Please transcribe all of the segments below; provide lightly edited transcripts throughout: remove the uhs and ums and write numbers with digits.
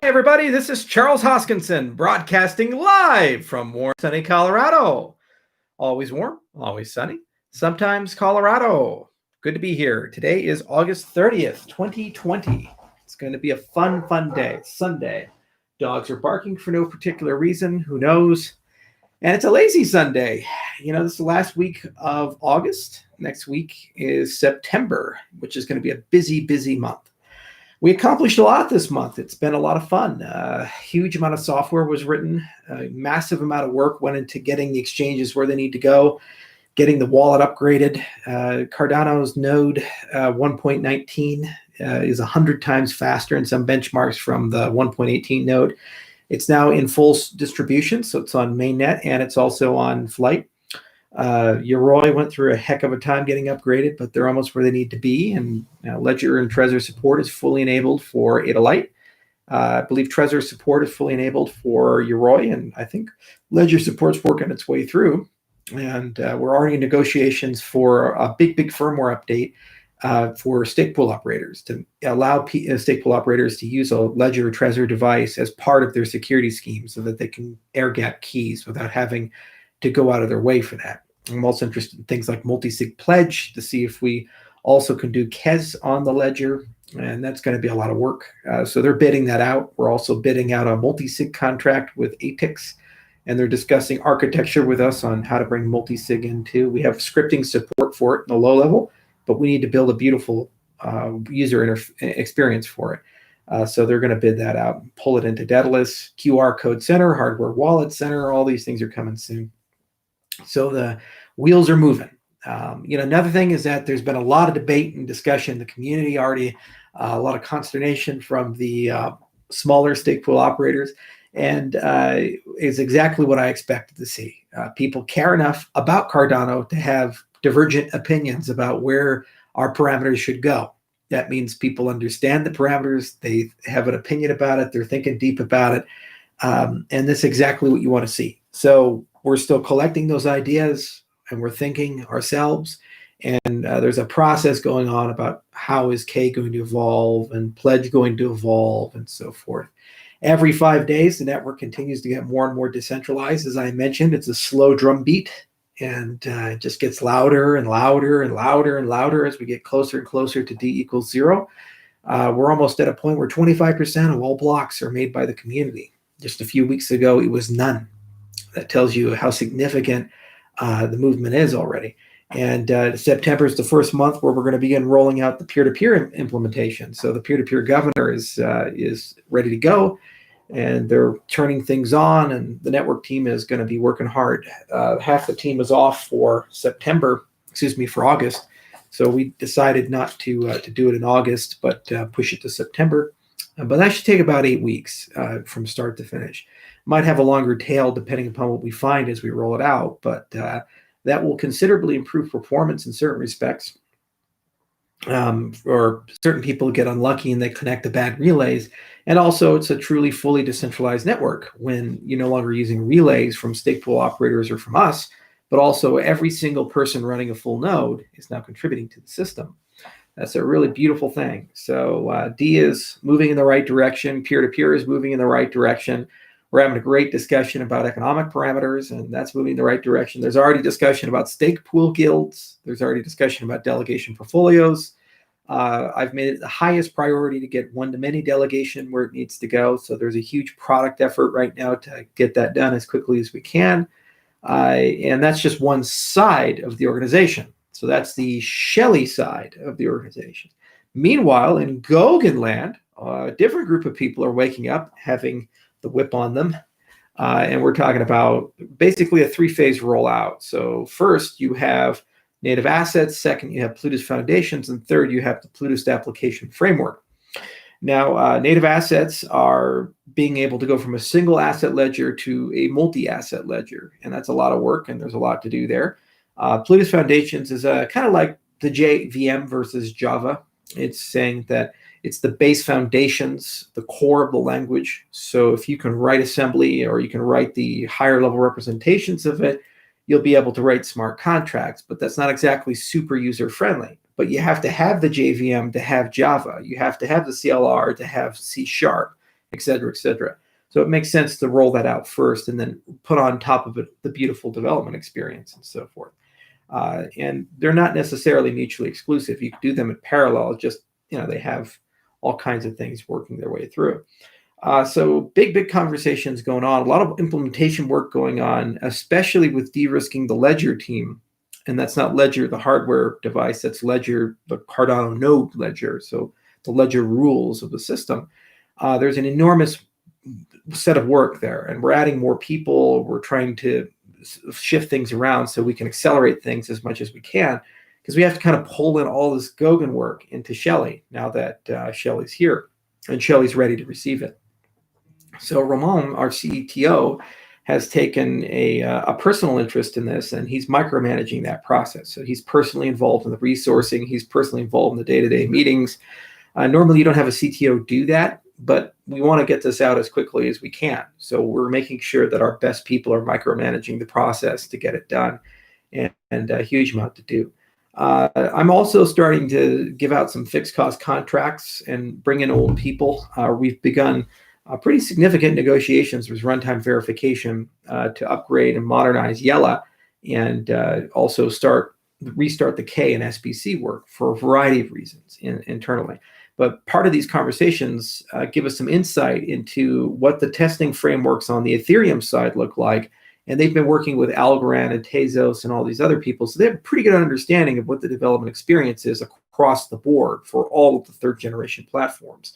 Hi, everybody. This is Charles Hoskinson broadcasting live from warm, sunny Colorado. Always warm, always sunny, sometimes Colorado. Good to be here. Today is August 30th, 2020. It's going to be a fun day. It's Sunday. Dogs are barking for no particular reason. Who knows? And it's a lazy Sunday. This is the last week of August. Next week is September, which is going to be a busy month. We accomplished a lot this month. It's been a lot of fun. A huge amount of software was written. A massive amount of work went into getting the exchanges where they need to go, getting the wallet upgraded. Cardano's node 1.19 is 100 times faster in some benchmarks from the 1.18 node. It's now in full distribution, so it's on mainnet and it's also on Flight. Yoroi went through a heck of a time getting upgraded, but they're almost where they need to be. And Ledger and Trezor support is fully enabled for Ada Lite. I believe Trezor support is fully enabled for Yoroi, and I think Ledger support's working its way through. And we're already in negotiations for a big firmware update for stake pool operators to allow stake pool operators to use a Ledger or Trezor device as part of their security scheme so that they can air gap keys without having to go out of their way for that. I'm also interested in things like multi-sig pledge to see if we also can do KES on the ledger, and that's going to be a lot of work. So they're bidding that out. We're also bidding out a multi-sig contract with ATIX, and they're discussing architecture with us on how to bring multi-sig into. We have scripting support for it in the low level, but we need to build a beautiful user experience for it. So they're going to bid that out and pull it into Daedalus, QR Code Center, Hardware Wallet Center. All these things are coming soon. So the wheels are moving. Another thing is that there's been a lot of debate and discussion in the community already, a lot of consternation from the smaller stake pool operators, and is exactly what I expected to see. People care enough about Cardano to have divergent opinions about where our parameters should go. That means people understand the parameters, they have an opinion about it, they're thinking deep about it, and that's exactly what you want to see. So we're still collecting those ideas and we're thinking ourselves. And there's a process going on about how is K going to evolve and Pledge going to evolve and so forth. Every 5 days, the network continues to get more and more decentralized. As I mentioned, it's a slow drum beat, and it just gets louder and louder and louder and louder as we get closer and closer to D equals 0. We're almost at a point where 25% of all blocks are made by the community. Just a few weeks ago, it was none. That tells you how significant the movement is already. And September is the first month where we're going to begin rolling out the peer-to-peer implementation. So the peer-to-peer governor is ready to go, and they're turning things on, and the network team is going to be working hard. Half the team is off for August. So we decided not to do it in August, but push it to September. But that should take about 8 weeks from start to finish. Might have a longer tail depending upon what we find as we roll it out, but that will considerably improve performance in certain respects. Or certain people get unlucky and they connect the bad relays. And also, it's a truly fully decentralized network when you're no longer using relays from stake pool operators or from us, but also every single person running a full node is now contributing to the system. That's a really beautiful thing. So D is moving in the right direction. Peer-to-peer is moving in the right direction. We're having a great discussion about economic parameters, and that's moving in the right direction. There's already discussion about stake pool guilds. There's already discussion about delegation portfolios. I've made it the highest priority to get one-to-many delegation where it needs to go. So there's a huge product effort right now to get that done as quickly as we can. And that's just one side of the organization. So that's the Shelley side of the organization. Meanwhile, in Goguen land, a different group of people are waking up, having the whip on them. And we're talking about basically a 3-phase rollout. So first, you have native assets. Second, you have Plutus foundations. And third, you have the Plutus application framework. Now, native assets are being able to go from a single asset ledger to a multi-asset ledger. And that's a lot of work, and there's a lot to do there. Plutus foundations is kind of like the JVM versus Java. It's saying that it's the base foundations, the core of the language. So if you can write assembly or you can write the higher level representations of it, you'll be able to write smart contracts, but that's not exactly super user friendly. But you have to have the JVM to have Java. You have to have the CLR to have C#. et cetera, et cetera. So it makes sense to roll that out first and then put on top of it the beautiful development experience and so forth. And they're not necessarily mutually exclusive. You can do them in parallel, just, they have all kinds of things working their way through. So big conversations going on, a lot of implementation work going on, especially with de-risking the Ledger team. And that's not Ledger, the hardware device, that's Ledger, the Cardano node Ledger. So the Ledger rules of the system. There's an enormous set of work there, and we're adding more people. We're trying to shift things around so we can accelerate things as much as we can, because we have to kind of pull in all this Goguen work into Shelley now that Shelley's here and Shelley's ready to receive it. So Ramon, our CTO, has taken a personal interest in this, and he's micromanaging that process. So he's personally involved in the resourcing. He's personally involved in the day-to-day meetings. Normally, you don't have a CTO do that, but we want to get this out as quickly as we can. So we're making sure that our best people are micromanaging the process to get it done, and a huge amount to do. I'm also starting to give out some fixed cost contracts and bring in old people. We've begun pretty significant negotiations with runtime verification to upgrade and modernize Yella, and also restart the K and SBC work for a variety of reasons internally. But part of these conversations give us some insight into what the testing frameworks on the Ethereum side look like. And they've been working with Algorand and Tezos and all these other people. So they have a pretty good understanding of what the development experience is across the board for all of the third generation platforms.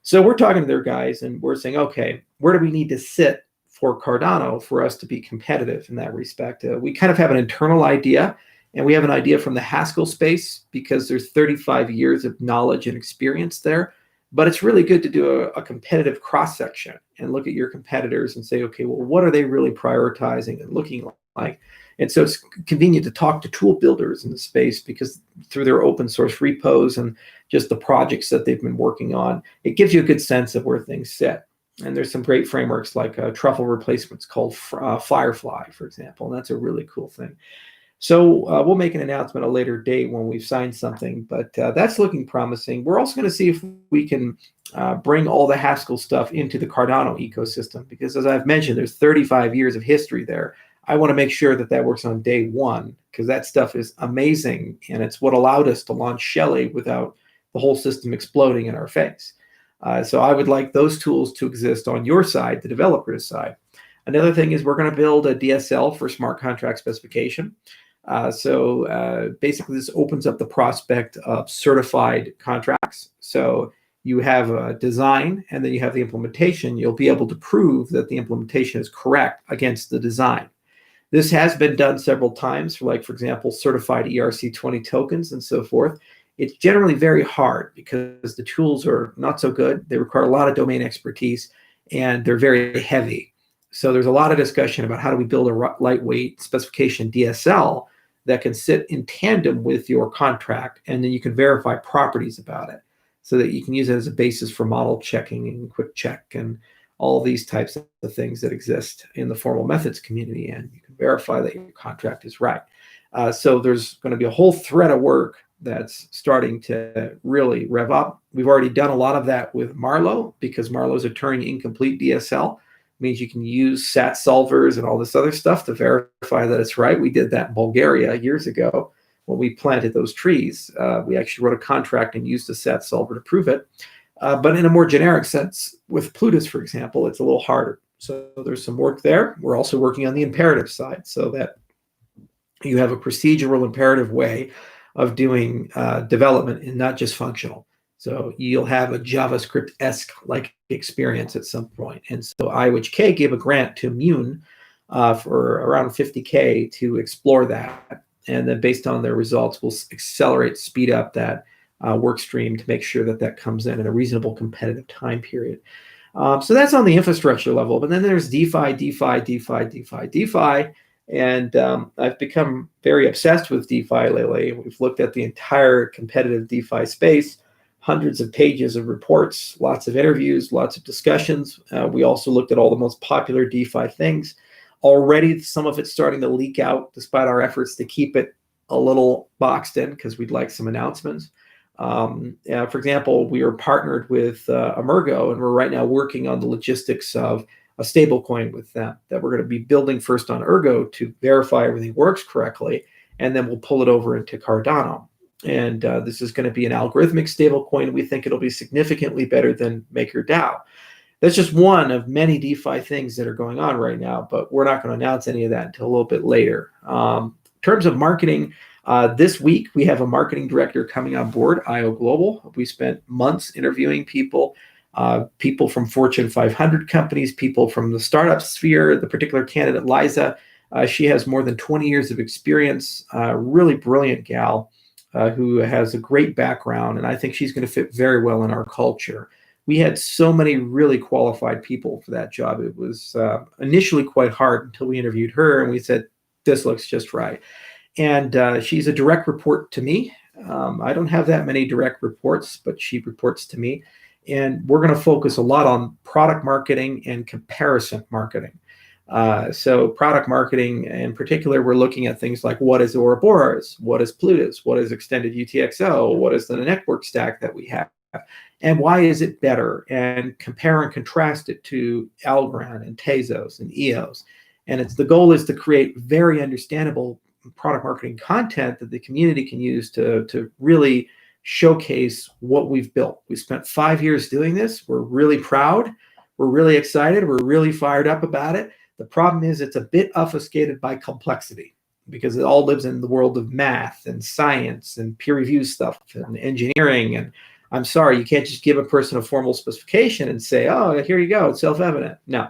So we're talking to their guys and we're saying, okay, where do we need to sit for Cardano for us to be competitive in that respect? We kind of have an internal idea, and we have an idea from the Haskell space because there's 35 years of knowledge and experience there. But it's really good to do a competitive cross-section and look at your competitors and say, okay, well, what are they really prioritizing and looking like? And so it's convenient to talk to tool builders in the space, because through their open source repos and just the projects that they've been working on, it gives you a good sense of where things sit. And there's some great frameworks like truffle replacements called Firefly, for example. And that's a really cool thing. So we'll make an announcement at a later date when we've signed something, but that's looking promising. We're also going to see if we can bring all the Haskell stuff into the Cardano ecosystem, because as I've mentioned, there's 35 years of history there. I want to make sure that that works on day one, because that stuff is amazing, and it's what allowed us to launch Shelley without the whole system exploding in our face. So I would like those tools to exist on your side, the developer's side. Another thing is we're going to build a DSL for smart contract specification. So basically, this opens up the prospect of certified contracts. So you have a design, and then you have the implementation. You'll be able to prove that the implementation is correct against the design. This has been done several times for, for example, certified ERC20 tokens and so forth. It's generally very hard because the tools are not so good. They require a lot of domain expertise, and they're very heavy. So there's a lot of discussion about how do we build a lightweight specification DSL that can sit in tandem with your contract, and then you can verify properties about it so that you can use it as a basis for model checking and quick check and all these types of things that exist in the formal methods community, and you can verify that your contract is right. So there's going to be a whole thread of work that's starting to really rev up. We've already done a lot of that with Marlowe, because Marlowe is a Turing incomplete DSL. It means you can use SAT solvers and all this other stuff to verify that it's right. We did that in Bulgaria years ago when we planted those trees. We actually wrote a contract and used a SAT solver to prove it. But in a more generic sense, with Plutus, for example, it's a little harder. So there's some work there. We're also working on the imperative side so that you have a procedural imperative way of doing development and not just functional. So you'll have a JavaScript-esque like experience at some point. And so IOHK gave a grant to Mune for around $50K to explore that. And then based on their results, we'll accelerate, speed up that work stream to make sure that that comes in a reasonable competitive time period. So that's on the infrastructure level. But then there's DeFi, DeFi, DeFi, DeFi, DeFi. And I've become very obsessed with DeFi lately. We've looked at the entire competitive DeFi space, hundreds of pages of reports, lots of interviews, lots of discussions. We also looked at all the most popular DeFi things. Already, some of it's starting to leak out, despite our efforts to keep it a little boxed in, because we'd like some announcements. For example, we are partnered with Emergo, and we're right now working on the logistics of a stable coin with them that we're going to be building first on Ergo to verify everything works correctly, and then we'll pull it over into Cardano. And this is going to be an algorithmic stable coin. We think it'll be significantly better than MakerDAO. That's just one of many DeFi things that are going on right now, but we're not going to announce any of that until a little bit later. In terms of marketing, this week we have a marketing director coming on board, IO Global. We spent months interviewing people, people from Fortune 500 companies, people from the startup sphere. The particular candidate, Liza, she has more than 20 years of experience, really brilliant gal who has a great background, and I think she's going to fit very well in our culture. We had so many really qualified people for that job. It was initially quite hard until we interviewed her and we said, this looks just right. And she's a direct report to me. I don't have that many direct reports, but she reports to me. And we're going to focus a lot on product marketing and comparison marketing. So product marketing in particular, we're looking at things like what is Ouroboros, what is Plutus, what is extended UTXO, what is the network stack that we have, and why is it better, and compare and contrast it to Algorand and Tezos and EOS. And the goal is to create very understandable product marketing content that the community can use to really showcase what we've built. We spent 5 years doing this. We're really proud. We're really excited. We're really fired up about it. The problem is it's a bit obfuscated by complexity because it all lives in the world of math and science and peer review stuff and engineering. And I'm sorry, you can't just give a person a formal specification and say, oh, here you go, it's self-evident. No,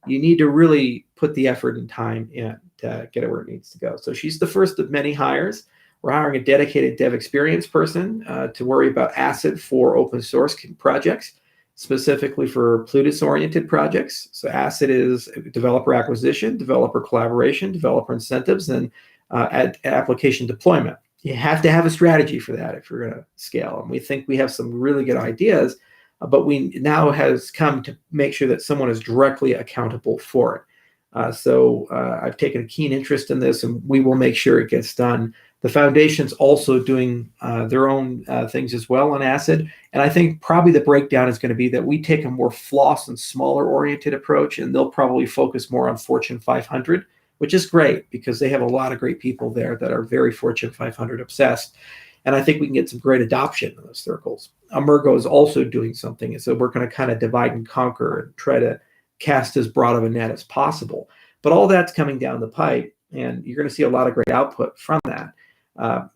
you need to really put the effort and time in to get it where it needs to go. So she's the first of many hires. We're hiring a dedicated dev experience person to worry about ACID for open source projects, specifically for Plutus-oriented projects. So ACID is developer acquisition, developer collaboration, developer incentives, and application deployment. You have to have a strategy for that if you're going to scale. And we think we have some really good ideas, but we now has come to make sure that someone is directly accountable for it. So I've taken a keen interest in this, and we will make sure it gets done. The foundation's also doing their own things as well on ACID. And I think probably the breakdown is going to be that we take a more floss and smaller oriented approach, and they'll probably focus more on Fortune 500, which is great because they have a lot of great people there that are very Fortune 500 obsessed. And I think we can get some great adoption in those circles. Emergo is also doing something. And so we're going to kind of divide and conquer and try to cast as broad of a net as possible. But all that's coming down the pipe, and you're going to see a lot of great output from that.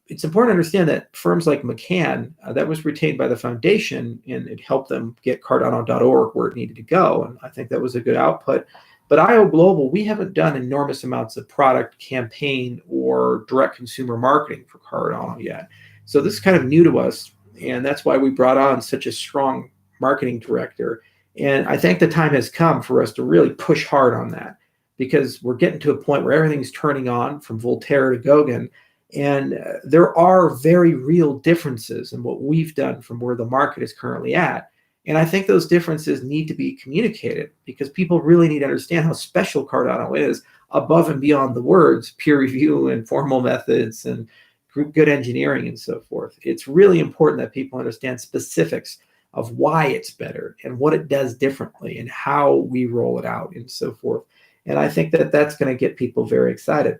It's important to understand that firms like McCann, that was retained by the foundation, and it helped them get Cardano.org where it needed to go. And I think that was a good output. But IO Global, we haven't done enormous amounts of product campaign or direct consumer marketing for Cardano yet. So this is kind of new to us, and that's why we brought on such a strong marketing director. And I think the time has come for us to really push hard on that because we're getting to a point where everything's turning on from Voltaire to Goguen. And there are very real differences in what we've done from where the market is currently at. And I think those differences need to be communicated because people really need to understand how special Cardano is above and beyond the words peer review and formal methods and good engineering and so forth. It's really important that people understand specifics of why it's better and what it does differently and how we roll it out and so forth. And I think that that's going to get people very excited.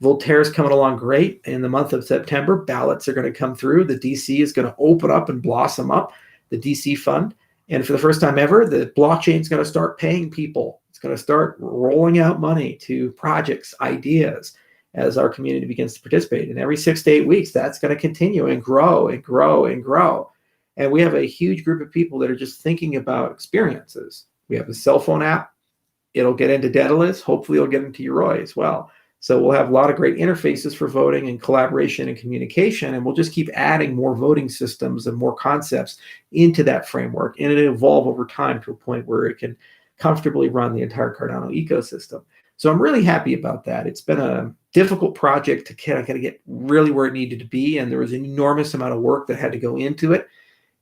Voltaire is coming along great. In the month of September, ballots are going to come through. The DC is going to open up and blossom up, the DC fund. And for the first time ever, the blockchain is going to start paying people. It's going to start rolling out money to projects, ideas, as our community begins to participate. And every 6 to 8 weeks, that's going to continue and grow and grow and grow. And we have a huge group of people that are just thinking about experiences. We have a cell phone app. It'll get into Daedalus. Hopefully, it'll get into Yoroi as well. So we'll have a lot of great interfaces for voting and collaboration and communication, and we'll just keep adding more voting systems and more concepts into that framework, and it'll evolve over time to a point where it can comfortably run the entire Cardano ecosystem. So I'm really happy about that. It's been a difficult project to kind of get really where it needed to be, and there was an enormous amount of work that had to go into it,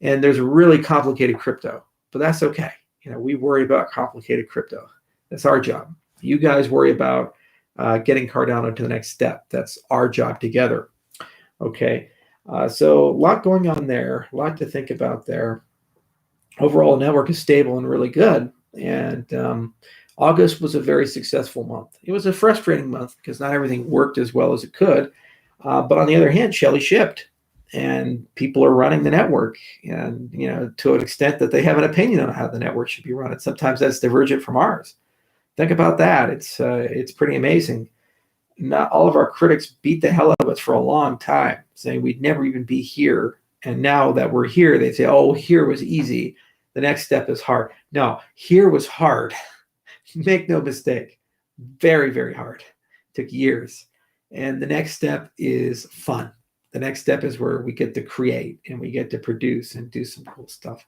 and there's a really complicated crypto, but that's okay. You know, we worry about complicated crypto. That's our job. You guys worry about getting Cardano to the next step. That's our job together. Okay. So a lot going on there, a lot to think about there. Overall, the network is stable and really good. And August was a very successful month. It was a frustrating month because not everything worked as well as it could. But on the other hand, Shelley shipped, and people are running the network, and to an extent that they have an opinion on how the network should be run. And sometimes that's divergent from ours. Think about that. It's pretty amazing. Not all of our critics beat the hell out of us for a long time, saying we'd never even be here. And now that we're here, they say, "Oh, here was easy. The next step is hard." No, here was hard. Make no mistake. Very, very hard. Took years. And the next step is fun. The next step is where we get to create and we get to produce and do some cool stuff.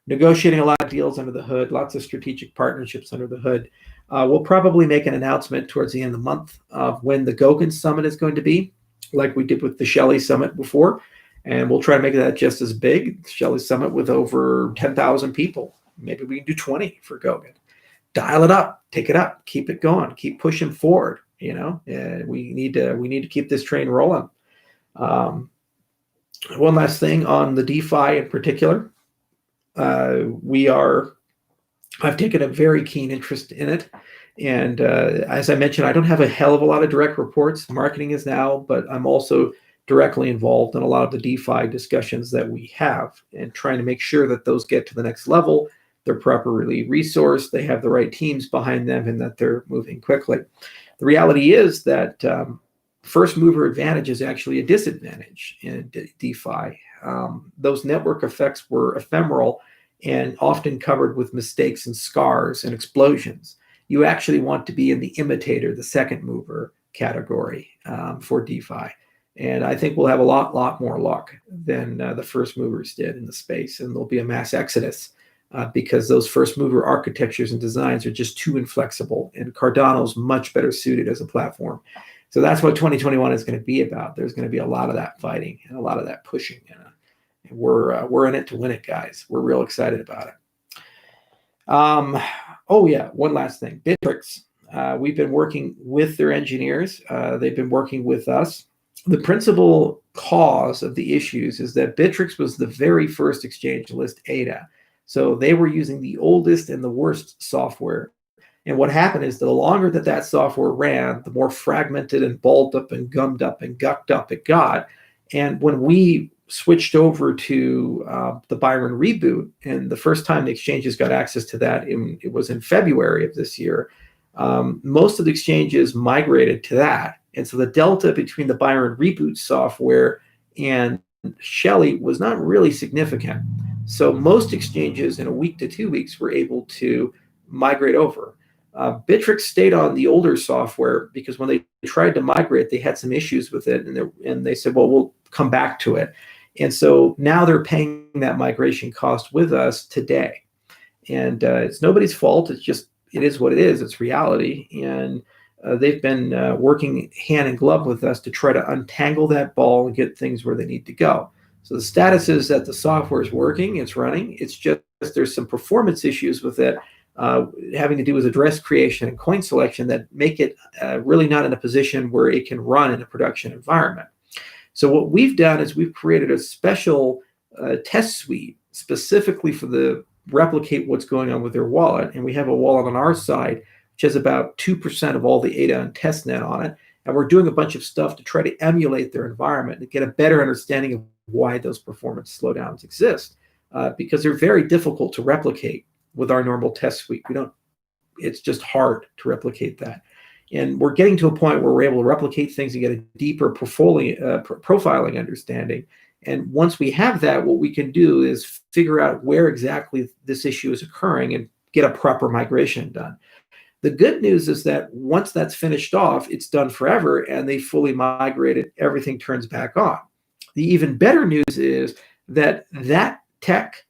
Negotiating a lot of deals under the hood, lots of strategic partnerships under the hood. We'll probably make an announcement towards the end of the month of when the Goguen Summit is going to be, like we did with the Shelley Summit before. And we'll try to make that just as big. Shelley Summit with over 10,000 people. Maybe we can do 20 for Goguen. Dial it up, take it up, keep it going, keep pushing forward. We need to keep this train rolling. One last thing on the DeFi in particular. I've taken a very keen interest in it. And as I mentioned, I don't have a hell of a lot of direct reports. Marketing is now, but I'm also directly involved in a lot of the DeFi discussions that we have and trying to make sure that those get to the next level. They're properly resourced, they have the right teams behind them, and that they're moving quickly. The reality is that first mover advantage is actually a disadvantage in DeFi. Those network effects were ephemeral and often covered with mistakes and scars and explosions. You actually want to be in the imitator, the second mover category for DeFi. And I think we'll have a lot more luck than the first movers did in the space. And there'll be a mass exodus because those first mover architectures and designs are just too inflexible. And Cardano's much better suited as a platform. So that's what 2021 is going to be about. There's going to be a lot of that fighting and a lot of that pushing. And we're in it to win it, guys. We're real excited about it. Oh yeah, one last thing. Bittrex. We've been working with their engineers. They've been working with us. The principal cause of the issues is that Bittrex was the very first exchange to list ADA. So they were using the oldest and the worst software. And what happened is the longer that software ran, the more fragmented and balled up and gummed up and gucked up it got. And when we switched over to the Byron reboot, and the first time the exchanges got access to that, it was in February of this year, most of the exchanges migrated to that. And so the delta between the Byron reboot software and Shelley was not really significant. So most exchanges in a week to 2 weeks were able to migrate over. Bittrex stayed on the older software because when they tried to migrate, they had some issues with it, and they said, well, we'll come back to it. And so now they're paying that migration cost with us today. And it's nobody's fault. It is what it is. It's reality. And they've been working hand in glove with us to try to untangle that ball and get things where they need to go. So the status is that the software is working, it's running. It's just there's some performance issues with it having to do with address creation and coin selection that make it really not in a position where it can run in a production environment. So what we've done is we've created a special test suite specifically for the replicate what's going on with their wallet. And we have a wallet on our side, which has about 2% of all the ADA and testnet on it. And we're doing a bunch of stuff to try to emulate their environment and get a better understanding of why those performance slowdowns exist, because they're very difficult to replicate with our normal test suite. It's just hard to replicate that. And we're getting to a point where we're able to replicate things and get a deeper profiling understanding. And once we have that, what we can do is figure out where exactly this issue is occurring and get a proper migration done. The good news is that once that's finished off, it's done forever, and they fully migrated, everything turns back on. The even better news is that tech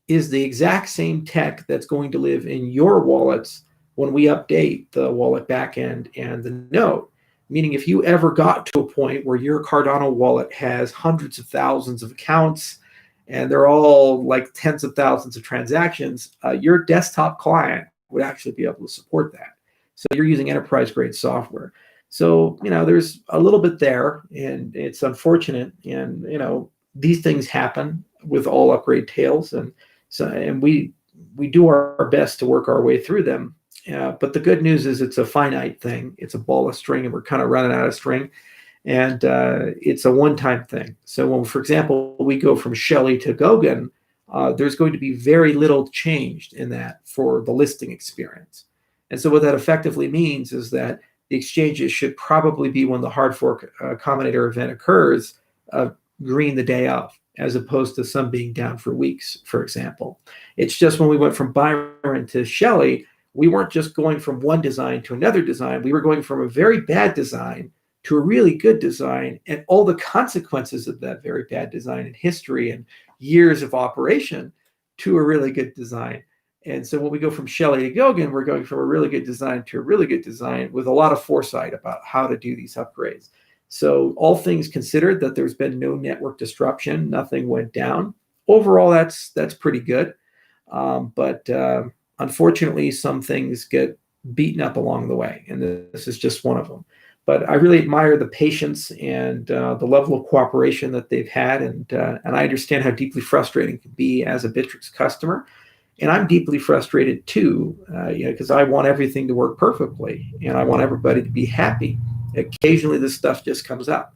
is the exact same tech that's going to live in your wallets when we update the wallet backend and the node. Meaning if you ever got to a point where your Cardano wallet has hundreds of thousands of accounts and they're all like tens of thousands of transactions, your desktop client would actually be able to support that. So you're using enterprise grade software. So, there's a little bit there, and it's unfortunate. And, these things happen with all upgrade tails, and we do our best to work our way through them. But the good news is it's a finite thing. It's a ball of string, and we're kind of running out of string. And it's a one-time thing. So when, for example, we go from Shelley to Goguen, there's going to be very little changed in that for the listing experience. And so what that effectively means is that the exchanges should probably be, when the hard fork combinator event occurs, green the day of, as opposed to some being down for weeks, for example. It's just when we went from Byron to Shelley, we weren't just going from one design to another design. We were going from a very bad design to a really good design, and all the consequences of that very bad design in history and years of operation to a really good design. And so when we go from Shelley to Goguen, we're going from a really good design to a really good design with a lot of foresight about how to do these upgrades. So all things considered, that there's been no network disruption, nothing went down. Overall, that's pretty good. But unfortunately, some things get beaten up along the way, and this is just one of them. But I really admire the patience and the level of cooperation that they've had, and I understand how deeply frustrating it can be as a Bittrex customer. And I'm deeply frustrated too, because I want everything to work perfectly, and I want everybody to be happy. Occasionally, this stuff just comes up.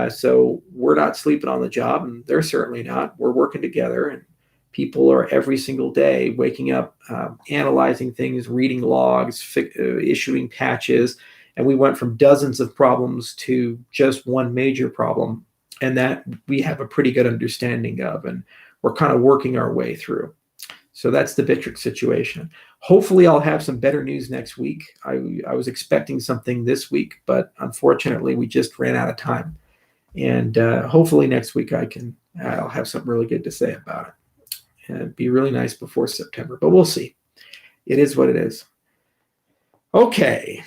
So we're not sleeping on the job, and they're certainly not. We're working together, and people are every single day waking up, analyzing things, reading logs, issuing patches. And we went from dozens of problems to just one major problem, and that we have a pretty good understanding of, and we're kind of working our way through. So that's the Bittrex situation. Hopefully I'll have some better news next week. I was expecting something this week, but unfortunately we just ran out of time. And hopefully next week I'll have something really good to say about it. And it'd be really nice before September, but we'll see. It is what it is. Okay.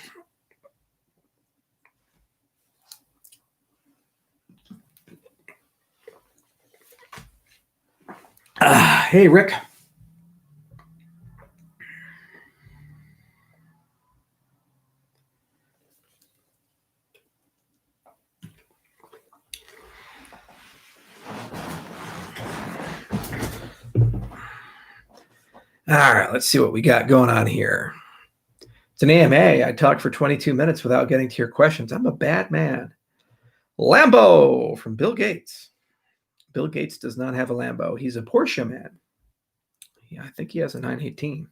Hey, Rick. All right, let's see what we got going on here. It's an AMA. I talked for 22 minutes without getting to your questions. I'm a bad man. Lambo from Bill Gates. Bill Gates does not have a Lambo. He's a Porsche man. Yeah, I think he has a 918.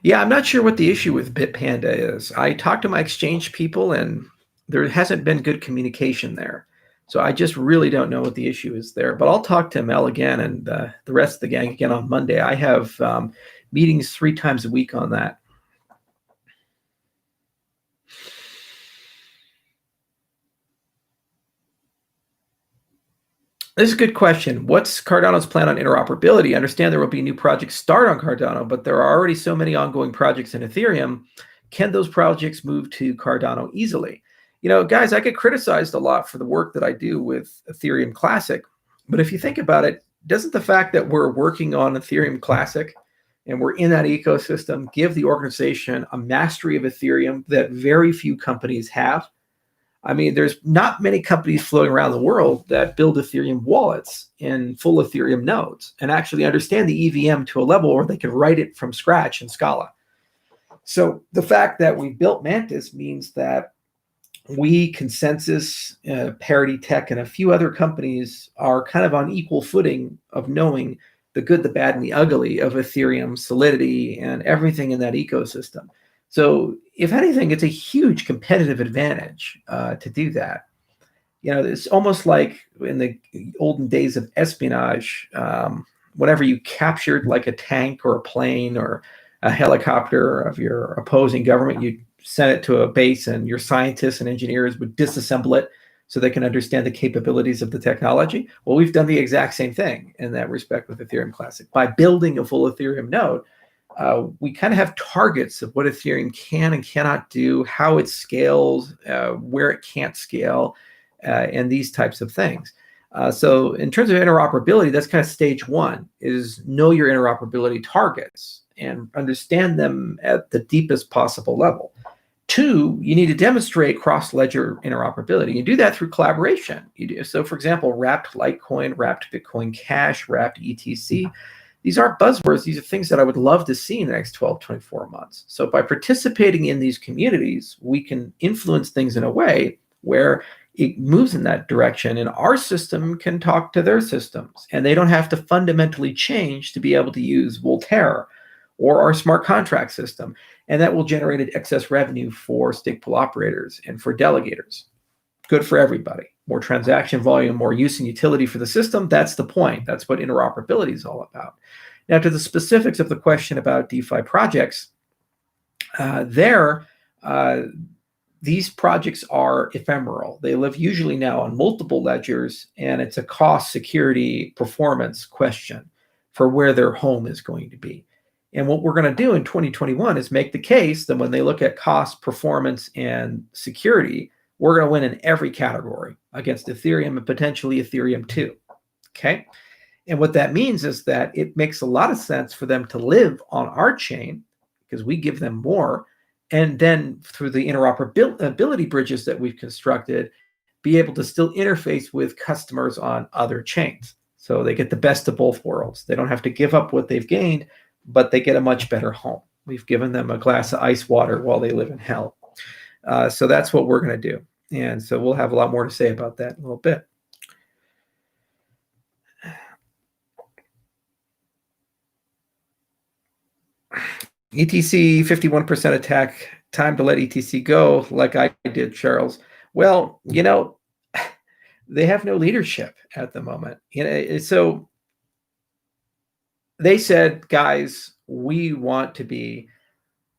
Yeah, I'm not sure what the issue with Bitpanda is. I talked to my exchange people, and there hasn't been good communication there. So I just really don't know what the issue is there. But I'll talk to Mel again and the rest of the gang again on Monday. I have meetings 3 times a week on that. This is a good question. What's Cardano's plan on interoperability? I understand there will be new projects start on Cardano, but there are already so many ongoing projects in Ethereum. Can those projects move to Cardano easily? You know, guys, I get criticized a lot for the work that I do with Ethereum Classic. But if you think about it, doesn't the fact that we're working on Ethereum Classic and we're in that ecosystem give the organization a mastery of Ethereum that very few companies have? I mean, there's not many companies floating around the world that build Ethereum wallets in full Ethereum nodes and actually understand the EVM to a level where they can write it from scratch in Scala. So the fact that we built Mantis means that we, Consensus, Parity Tech, and a few other companies are kind of on equal footing of knowing the good, the bad, and the ugly of Ethereum, Solidity, and everything in that ecosystem. So if anything, it's a huge competitive advantage to do that. You know, it's almost like in the olden days of espionage, whenever you captured like a tank or a plane or a helicopter of your opposing government, you send it to a base and your scientists and engineers would disassemble it so they can understand the capabilities of the technology. Well, we've done the exact same thing in that respect with Ethereum Classic. By building a full Ethereum node, we kind of have targets of what Ethereum can and cannot do, how it scales, where it can't scale, and these types of things. So in terms of interoperability, that's kind of stage one, is know your interoperability targets and understand them at the deepest possible level. Two, you need to demonstrate cross-ledger interoperability. You do that through collaboration. So, for example, wrapped Litecoin, wrapped Bitcoin Cash, wrapped ETC. These aren't buzzwords. These are things that I would love to see in the next 12, 24 months. So by participating in these communities, we can influence things in a way where it moves in that direction, and our system can talk to their systems, and they don't have to fundamentally change to be able to use Voltaire or our smart contract system. And that will generate excess revenue for stake pool operators and for delegators. Good for everybody. More transaction volume, more use and utility for the system. That's the point. That's what interoperability is all about. Now, to the specifics of the question about DeFi projects, these projects are ephemeral. They live usually now on multiple ledgers, and it's a cost, security, performance question for where their home is going to be. And what we're going to do in 2021 is make the case that when they look at cost, performance, and security, we're going to win in every category against Ethereum and potentially Ethereum 2. Okay. And what that means is that it makes a lot of sense for them to live on our chain because we give them more. And then through the interoperability bridges that we've constructed, be able to still interface with customers on other chains. So they get the best of both worlds. They don't have to give up what they've gained, but they get a much better home. We've given them a glass of ice water while they live in hell. So that's what we're going to do. And so we'll have a lot more to say about that in a little bit. ETC 51% attack, time to let ETC go like I did, Charles. Well, they have no leadership at the moment. So they said, guys, we want to be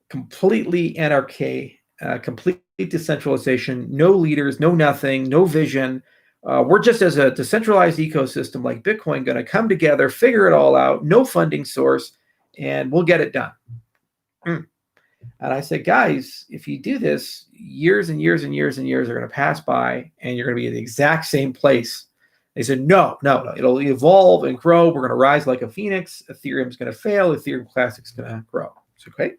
completely anarchy, complete decentralization, no leaders, no nothing, no vision. We're just as a decentralized ecosystem like Bitcoin going to come together, figure it all out, no funding source, and we'll get it done. And I said, guys, if you do this, years and years and years and years are going to pass by, and you're going to be in the exact same place. They said, no, it'll evolve and grow. We're going to rise like a phoenix. Ethereum's going to fail. Ethereum Classic's going to grow. It's okay.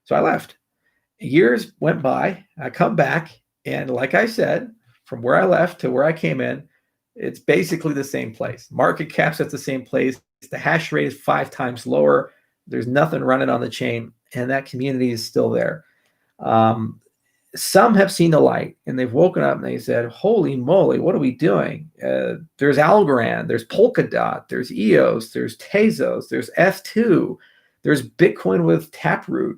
So I left. Years went by. I come back, and like I said, from where I left to where I came in, it's basically the same place. Market cap's at the same place. The hash rate is 5 times lower. There's nothing running on the chain, and that community is still there. Some have seen the light, and they've woken up and they said, holy moly, what are we doing? There's Algorand, there's Polkadot, there's EOS, there's Tezos, there's F2, there's Bitcoin with Taproot.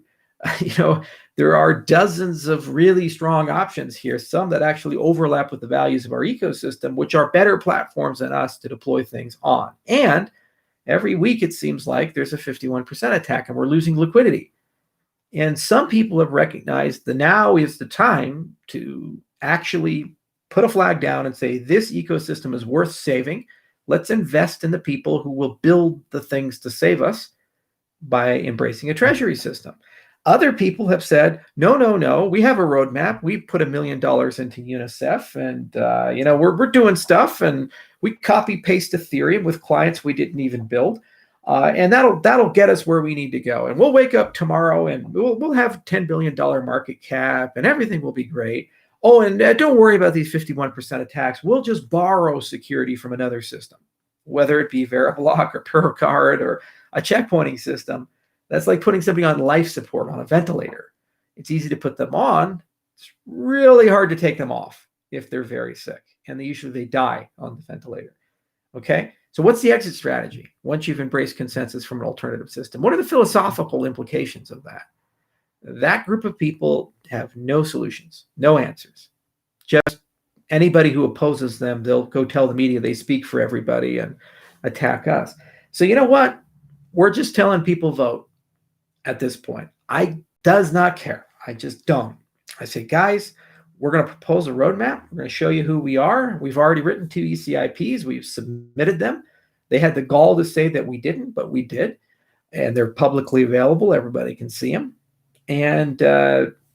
There are dozens of really strong options here, some that actually overlap with the values of our ecosystem, which are better platforms than us to deploy things on. And every week, it seems like there's a 51% attack, and we're losing liquidity. And some people have recognized that now is the time to actually put a flag down and say, this ecosystem is worth saving. Let's invest in the people who will build the things to save us by embracing a treasury system. Other people have said, no, we have a roadmap. We put $1 million into UNICEF, and we're doing stuff, and we copy paste Ethereum with clients we didn't even build. And that'll get us where we need to go. And we'll wake up tomorrow and we'll have $10 billion market cap, and everything will be great. Oh, and don't worry about these 51% attacks. We'll just borrow security from another system, whether it be Veriblock or PureCard or a checkpointing system. That's like putting somebody on life support on a ventilator. It's easy to put them on. It's really hard to take them off if they're very sick, and they die on the ventilator. Okay. So what's the exit strategy once you've embraced consensus from an alternative system? What are the philosophical implications of that? That group of people have no solutions, no answers. Just anybody who opposes them, they'll go tell the media they speak for everybody and attack us. So you know what? We're just telling people vote at this point. I does not care. I just don't. I say, guys, we're going to propose a roadmap. We're going to show you who we are. We've already written 2 ECIPs. We've submitted them. They had the gall to say that we didn't, but we did. And they're publicly available. Everybody can see them. And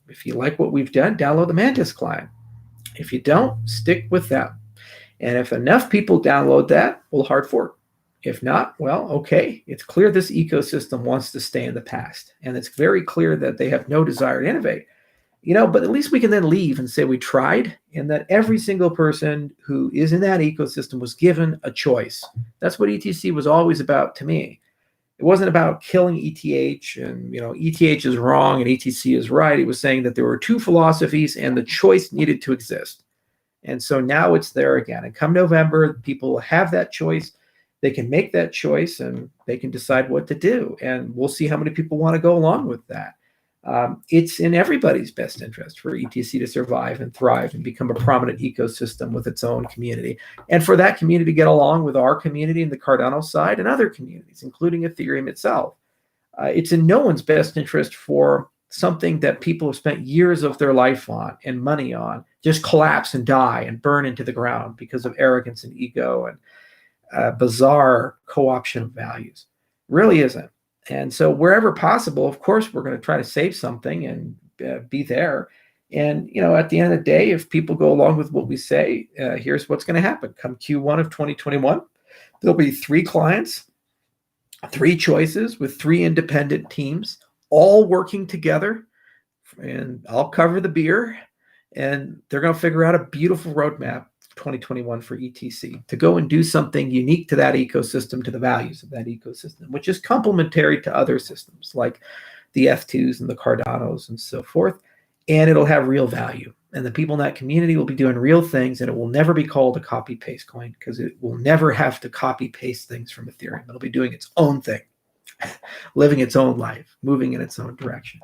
if you like what we've done, download the Mantis client. If you don't, stick with them. And if enough people download that, we'll hard fork. If not, well, okay. It's clear this ecosystem wants to stay in the past. And it's very clear that they have no desire to innovate. But at least we can then leave and say we tried, and that every single person who is in that ecosystem was given a choice. That's what ETC was always about to me. It wasn't about killing ETH and, ETH is wrong and ETC is right. It was saying that there were two philosophies and the choice needed to exist. And so now it's there again. And come November, people will have that choice. They can make that choice and they can decide what to do. And we'll see how many people want to go along with that. It's in everybody's best interest for ETC to survive and thrive and become a prominent ecosystem with its own community. And for that community to get along with our community and the Cardano side and other communities, including Ethereum itself. It's in no one's best interest for something that people have spent years of their life on and money on just collapse and die and burn into the ground because of arrogance and ego and bizarre co-option of values. Really isn't. And so wherever possible, of course, we're going to try to save something and be there. And, at the end of the day, if people go along with what we say, here's what's going to happen. Come Q1 of 2021, there'll be 3 clients, 3 choices with 3 independent teams, all working together. And I'll cover the beer. And they're going to figure out a beautiful roadmap 2021 for ETC to go and do something unique to that ecosystem, to the values of that ecosystem, which is complementary to other systems like the F2s and the Cardanos and so forth. And it'll have real value. And the people in that community will be doing real things, and it will never be called a copy paste coin because it will never have to copy paste things from Ethereum. It'll be doing its own thing, living its own life, moving in its own direction.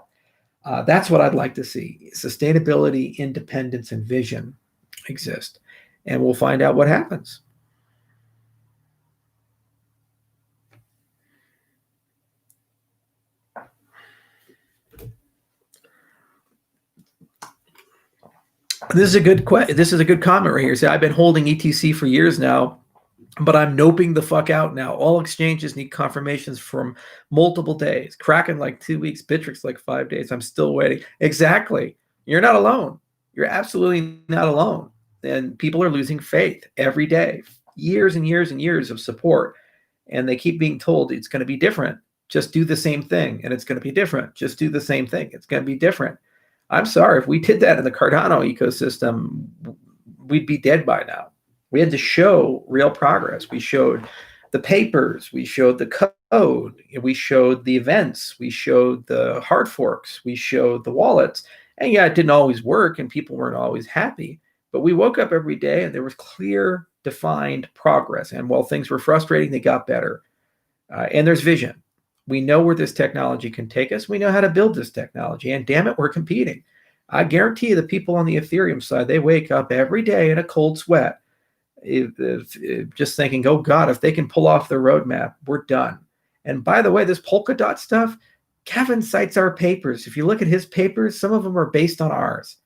That's what I'd like to see. Sustainability, independence, and vision exist. And we'll find out what happens. This is a good comment right here. Say, I've been holding ETC for years now, but I'm noping the fuck out now. All exchanges need confirmations from multiple days. Kraken like 2 weeks, Bittrex like 5 days. I'm still waiting. Exactly. You're not alone. You're absolutely not alone. And people are losing faith every day, years and years and years of support. And they keep being told it's going to be different. Just do the same thing. And it's going to be different. Just do the same thing. It's going to be different. I'm sorry. If we did that in the Cardano ecosystem, we'd be dead by now. We had to show real progress. We showed the papers. We showed the code. We showed the events. We showed the hard forks. We showed the wallets. And yeah, it didn't always work and people weren't always happy. But we woke up every day and there was clear, defined progress. And while things were frustrating, they got better. And there's vision. We know where this technology can take us. We know how to build this technology. And damn it, we're competing. I guarantee you the people on the Ethereum side, they wake up every day in a cold sweat, just thinking, oh God, if they can pull off the roadmap, we're done. And by the way, this Polkadot stuff, Kevin cites our papers. If you look at his papers, some of them are based on ours.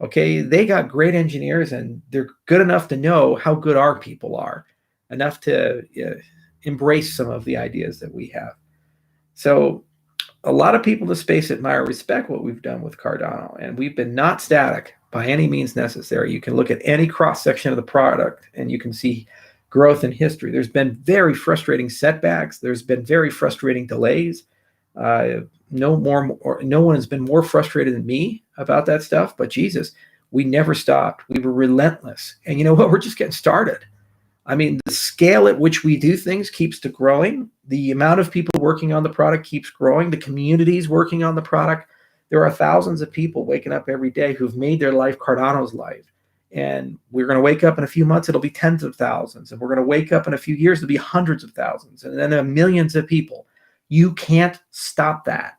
Okay, they got great engineers and they're good enough to know how good our people are, enough to embrace some of the ideas that we have. So a lot of people in the space admire, respect what we've done with Cardano, and we've been not static by any means necessary. You can look at any cross-section of the product and you can see growth in history. There's been very frustrating setbacks. There's been very frustrating delays. No one has been more frustrated than me about that stuff, but Jesus, we never stopped. We were relentless. And you know what? We're just getting started. I mean, the scale at which we do things keeps growing. The amount of people working on the product keeps growing. The communities working on the product. There are thousands of people waking up every day who've made their life Cardano's life. And we're going to wake up in a few months, it'll be tens of thousands. And we're going to wake up in a few years, it'll be hundreds of thousands. And then millions of people. You can't stop that.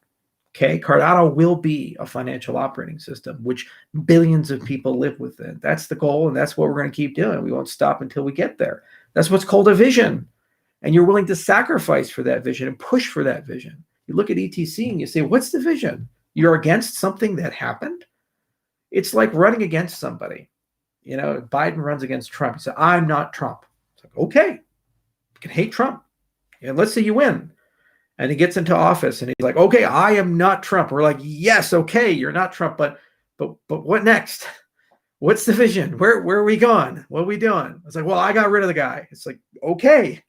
Okay, Cardano will be a financial operating system, which billions of people live within. That's the goal, and that's what we're going to keep doing. We won't stop until we get there. That's what's called a vision. And you're willing to sacrifice for that vision and push for that vision. You look at ETC and you say, what's the vision? You're against something that happened? It's like running against somebody. You know, Biden runs against Trump. He said, I'm not Trump. It's like, okay, you can hate Trump. And let's say you win. And he gets into office and he's like, okay, I am not Trump. We're like, yes, okay, you're not Trump, but what next? What's the vision? Where are we going? What are we doing? It's like, well, I got rid of the guy. It's like, okay,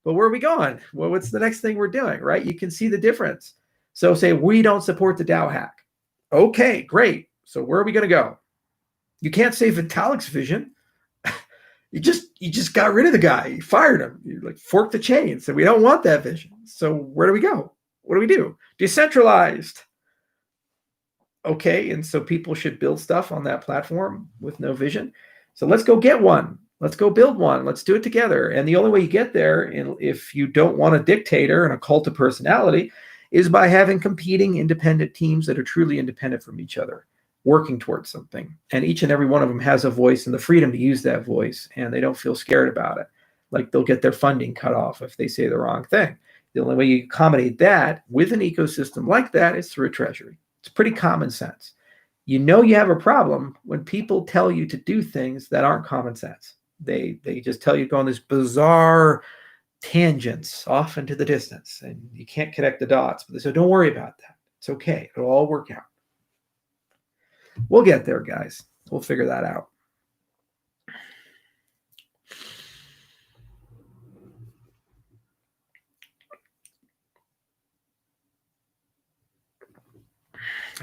but where are we going? Well, what's the next thing we're doing, right? You can see the difference. So say we don't support the DAO hack. Okay, great. So where are we going to go? You can't say Vitalik's vision. You just got rid of the guy. You fired him. You like forked the chain. So we don't want that vision. So where do we go? What do we do? Decentralized. Okay, and so people should build stuff on that platform with no vision. So let's go get one. Let's go build one. Let's do it together. And the only way you get there, if you don't want a dictator and a cult of personality, is by having competing independent teams that are truly independent from each other, working towards something. And each and every one of them has a voice and the freedom to use that voice, and they don't feel scared about it. Like they'll get their funding cut off if they say the wrong thing. The only way you accommodate that with an ecosystem like that is through a treasury. It's pretty common sense. You know you have a problem when people tell you to do things that aren't common sense. They just tell you to go on this bizarre tangents off into the distance, and you can't connect the dots. But they say, don't worry about that. It's okay. It'll all work out. We'll get there, guys. We'll figure that out.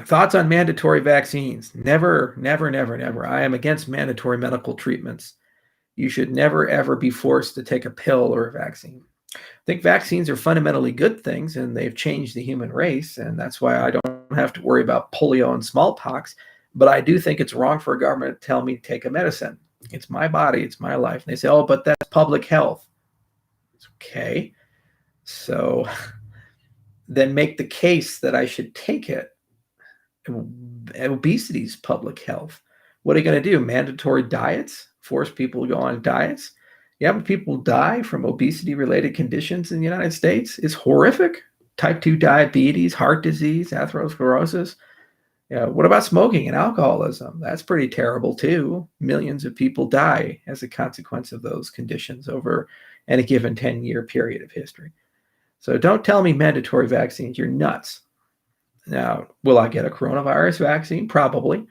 Thoughts on mandatory vaccines? Never, never, never, never. I am against mandatory medical treatments. You should never, ever be forced to take a pill or a vaccine. I think vaccines are fundamentally good things, and they've changed the human race, and that's why I don't have to worry about polio and smallpox. But I do think it's wrong for a government to tell me to take a medicine. It's my body. It's my life. And they say, oh, but that's public health. It's okay. So then make the case that I should take it. Obesity is public health. What are you going to do? Mandatory diets? Force people to go on diets? Yeah, but people die from obesity-related conditions in the United States. It's horrific. Type 2 diabetes, heart disease, atherosclerosis. Yeah, what about smoking and alcoholism? That's pretty terrible too. Millions of people die as a consequence of those conditions over any given 10-year period of history. So don't tell me mandatory vaccines. You're nuts. Now, will I get a coronavirus vaccine? Probably.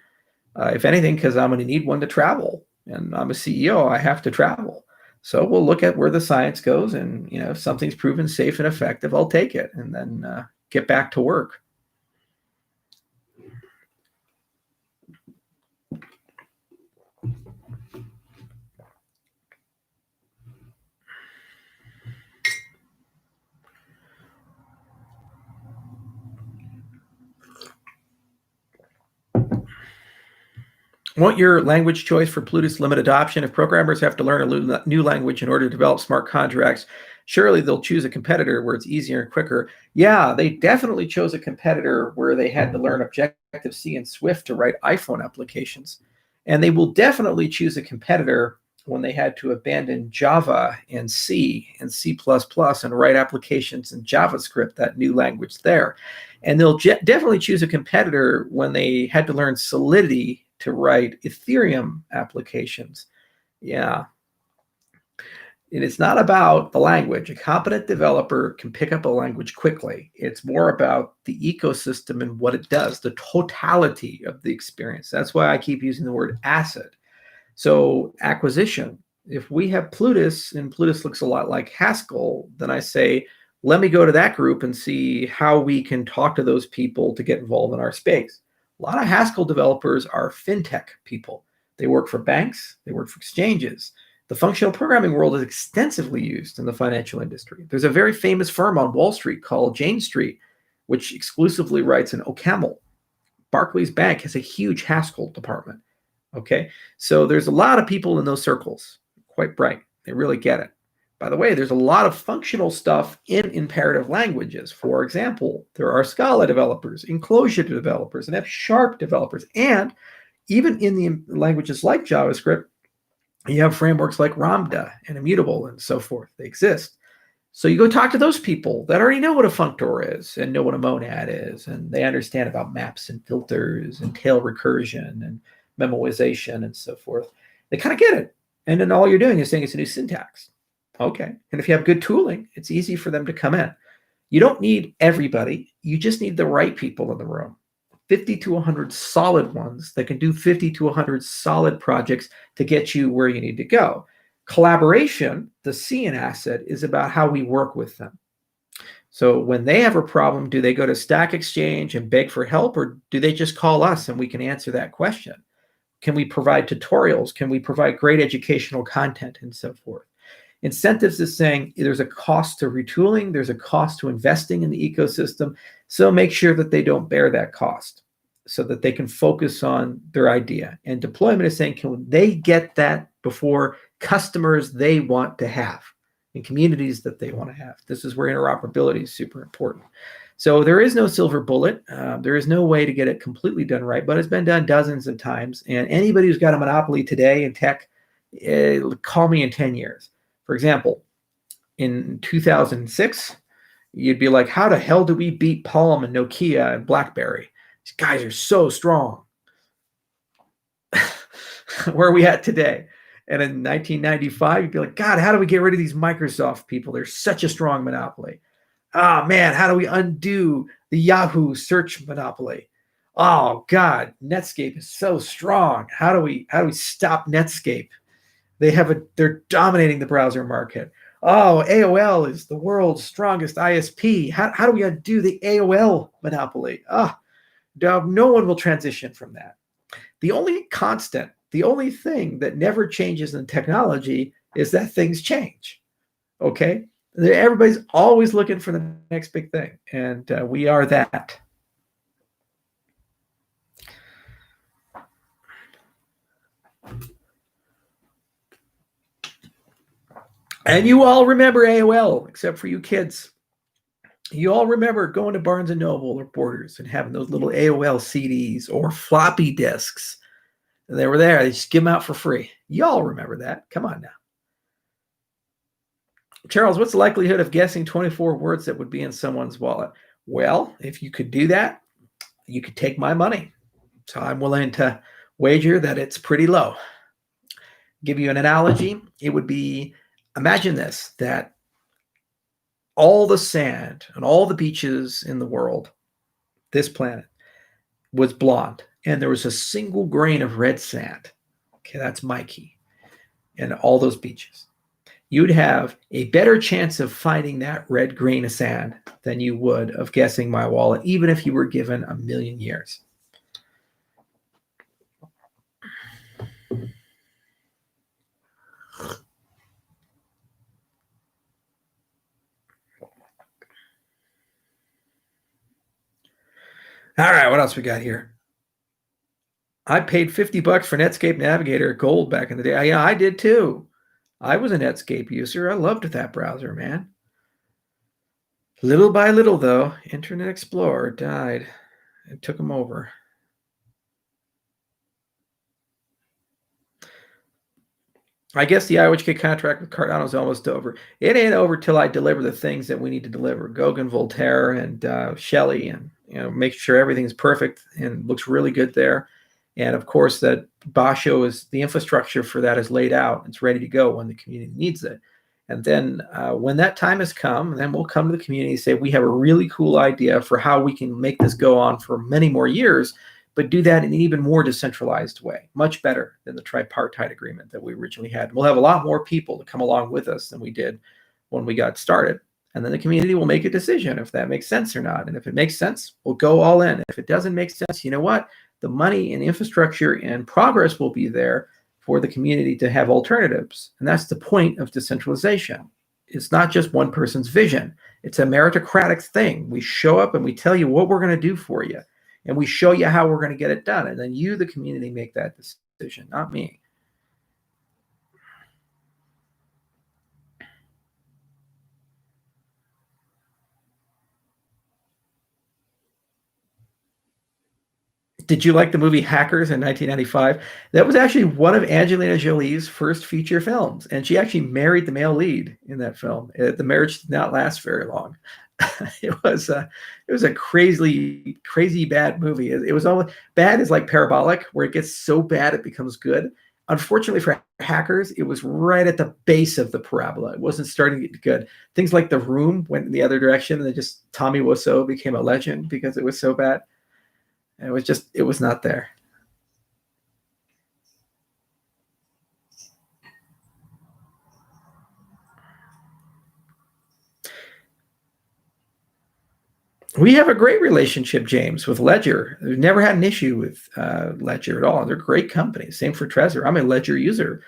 If anything, because I'm going to need one to travel. And I'm a CEO. I have to travel. So we'll look at where the science goes. And if something's proven safe and effective, I'll take it and then get back to work. Want your language choice for Plutus limit adoption? If programmers have to learn a new language in order to develop smart contracts, surely they'll choose a competitor where it's easier and quicker. Yeah, they definitely chose a competitor where they had to learn Objective-C and Swift to write iPhone applications. And they will definitely choose a competitor when they had to abandon Java and C and C++ and write applications in JavaScript, that new language there. And they'll definitely choose a competitor when they had to learn Solidity to write Ethereum applications. Yeah. And it's not about the language. A competent developer can pick up a language quickly. It's more about the ecosystem and what it does, the totality of the experience. That's why I keep using the word asset. So acquisition, if we have Plutus and Plutus looks a lot like Haskell, then I say, let me go to that group and see how we can talk to those people to get involved in our space. A lot of Haskell developers are fintech people. They work for banks. They work for exchanges. The functional programming world is extensively used in the financial industry. There's a very famous firm on Wall Street called Jane Street, which exclusively writes in OCaml. Barclays Bank has a huge Haskell department. Okay, so there's a lot of people in those circles, quite bright. They really get it. By the way, there's a lot of functional stuff in imperative languages. For example, there are Scala developers, Enclosure developers, and F# developers. And even in the languages like JavaScript, you have frameworks like Ramda and Immutable and so forth. They exist. So you go talk to those people that already know what a functor is and know what a monad is, and they understand about maps and filters and tail recursion and memoization and so forth. They kind of get it. And then all you're doing is saying it's a new syntax. Okay. And if you have good tooling, it's easy for them to come in. You don't need everybody. You just need the right people in the room. 50 to 100 solid ones that can do 50 to 100 solid projects to get you where you need to go. Collaboration, the C in asset, is about how we work with them. So when they have a problem, do they go to Stack Exchange and beg for help, or do they just call us and we can answer that question? Can we provide tutorials? Can we provide great educational content and so forth? Incentives is saying there's a cost to retooling, there's a cost to investing in the ecosystem. So make sure that they don't bear that cost so that they can focus on their idea. And deployment is saying, can they get that before customers they want to have and communities that they want to have? This is where interoperability is super important. So there is no silver bullet. There is no way to get it completely done right, but it's been done dozens of times. And anybody who's got a monopoly today in tech, call me in 10 years. For example, in 2006, you'd be like, how the hell do we beat Palm and Nokia and BlackBerry? These guys are so strong. Where are we at today? And in 1995, you'd be like, God, how do we get rid of these Microsoft people? They're such a strong monopoly. Oh, man, how do we undo the Yahoo search monopoly? Oh, God, Netscape is so strong. How do we stop Netscape? They're dominating the browser market. Oh, AOL is the world's strongest ISP. How do we undo the AOL monopoly? No one will transition from that. The only constant, the only thing that never changes in technology is that things change. Okay? Everybody's always looking for the next big thing, and we are that. And you all remember AOL, except for you kids. You all remember going to Barnes & Noble or Borders and having those little AOL CDs or floppy disks. And they were there. They just give them out for free. You all remember that. Come on now. Charles, what's the likelihood of guessing 24 words that would be in someone's wallet? Well, if you could do that, you could take my money. So I'm willing to wager that it's pretty low. Give you an analogy. It would be, imagine this, that all the sand and all the beaches in the world, this planet, was blonde. And there was a single grain of red sand. Okay, that's my key. And all those beaches. You'd have a better chance of finding that red grain of sand than you would of guessing my wallet, even if you were given 1,000,000 years. All right, what else we got here? I paid $50 for Netscape Navigator Gold back in the day. Yeah, I did too. I was a Netscape user. I loved that browser, man. Little by little, though, Internet Explorer died. It took them over. I guess the IOHK contract with Cardano is almost over. It ain't over till I deliver the things that we need to deliver. Goguen, Voltaire, and Shelley, and make sure everything's perfect and looks really good there. And of course, that Basho is the infrastructure for that is laid out. It's ready to go when the community needs it. And then when that time has come, then we'll come to the community and say, we have a really cool idea for how we can make this go on for many more years, but do that in an even more decentralized way, much better than the tripartite agreement that we originally had. We'll have a lot more people to come along with us than we did when we got started. And then the community will make a decision if that makes sense or not. And if it makes sense, we'll go all in. If it doesn't make sense, you know what? The money and infrastructure and progress will be there for the community to have alternatives. And that's the point of decentralization. It's not just one person's vision. It's a meritocratic thing. We show up and we tell you what we're going to do for you. And we show you how we're going to get it done. And then you, the community, make that decision, not me. Did you like the movie Hackers in 1995? That was actually one of Angelina Jolie's first feature films. And she actually married the male lead in that film. The marriage did not last very long. It was a crazy bad movie. It was almost bad is like parabolic, where it gets so bad it becomes good. Unfortunately for Hackers, it was right at the base of the parabola. It wasn't starting to get good. Things like The Room went in the other direction, and then just Tommy Wiseau became a legend because it was so bad. And it was not there. We have a great relationship, James, with Ledger. We've never had an issue with Ledger at all. They're a great company. Same for Trezor. I'm a Ledger user.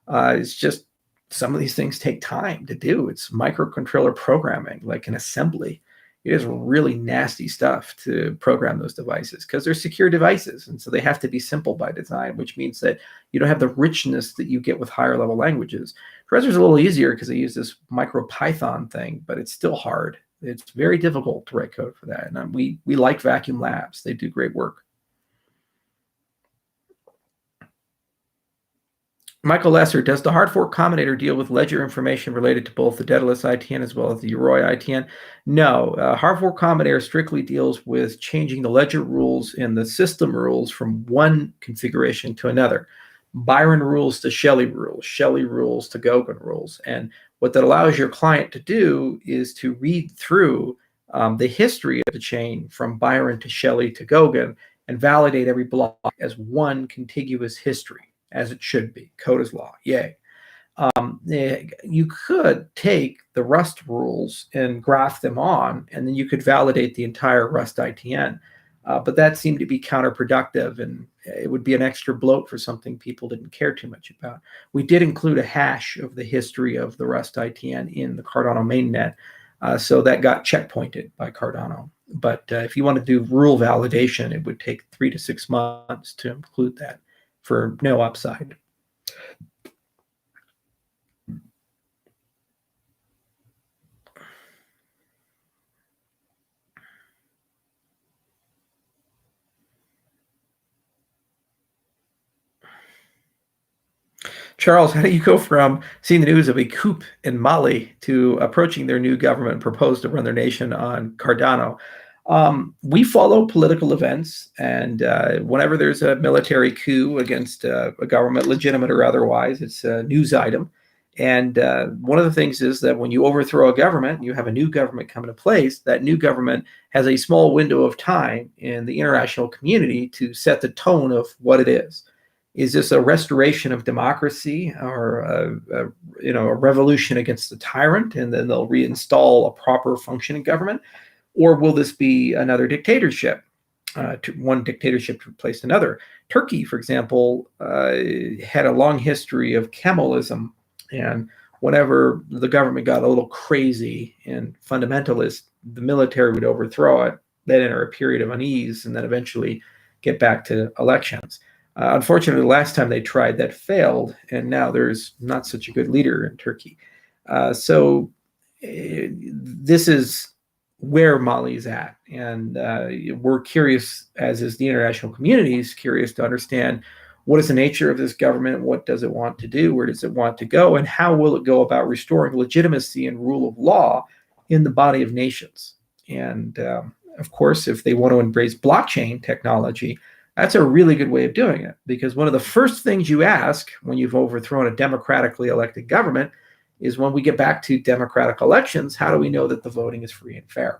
It's just some of these things take time to do. It's microcontroller programming, like an assembly. It is really nasty stuff to program those devices because they're secure devices. And so they have to be simple by design, which means that you don't have the richness that you get with higher level languages. Trezor's a little easier because they use this MicroPython thing, but it's still hard. It's very difficult to write code for that. And we like Vacuum Labs. They do great work. Michael Lesser, does the hard fork combinator deal with ledger information related to both the Daedalus ITN as well as the Yoroi ITN? No, hard fork combinator strictly deals with changing the ledger rules and the system rules from one configuration to another. Byron rules to Shelley rules to Goguen rules. And what that allows your client to do is to read through the history of the chain from Byron to Shelley to Goguen and validate every block as one contiguous history, as it should be. Code is law. Yay. You could take the Rust rules and graph them on, and then you could validate the entire Rust ITN. But that seemed to be counterproductive, and it would be an extra bloat for something people didn't care too much about. We did include a hash of the history of the Rust ITN in the Cardano mainnet, so that got checkpointed by Cardano. But if you want to do rule validation, it would take 3 to 6 months to include that for no upside. Charles, how do you go from seeing the news of a coup in Mali to approaching their new government proposed to run their nation on Cardano? We follow political events, and whenever there's a military coup against a government, legitimate or otherwise, it's a news item. And one of the things is that when you overthrow a government, you have a new government come into place, that new government has a small window of time in the international community to set the tone of what it is. Is this a restoration of democracy or a revolution against the tyrant, and then they'll reinstall a proper functioning government? Or will this be another dictatorship, one dictatorship to replace another? Turkey, for example, had a long history of Kemalism, and whenever the government got a little crazy and fundamentalist, the military would overthrow it, then enter a period of unease, and then eventually get back to elections. Unfortunately, the last time they tried, that failed, and now there's not such a good leader in Turkey. So this is where Mali is at, and we're curious, as is the international community, is curious to understand what is the nature of this government, what does it want to do, where does it want to go, and how will it go about restoring legitimacy and rule of law in the body of nations. And of course, if they want to embrace blockchain technology, that's a really good way of doing it, because one of the first things you ask when you've overthrown a democratically elected government is, when we get back to democratic elections, how do we know that the voting is free and fair?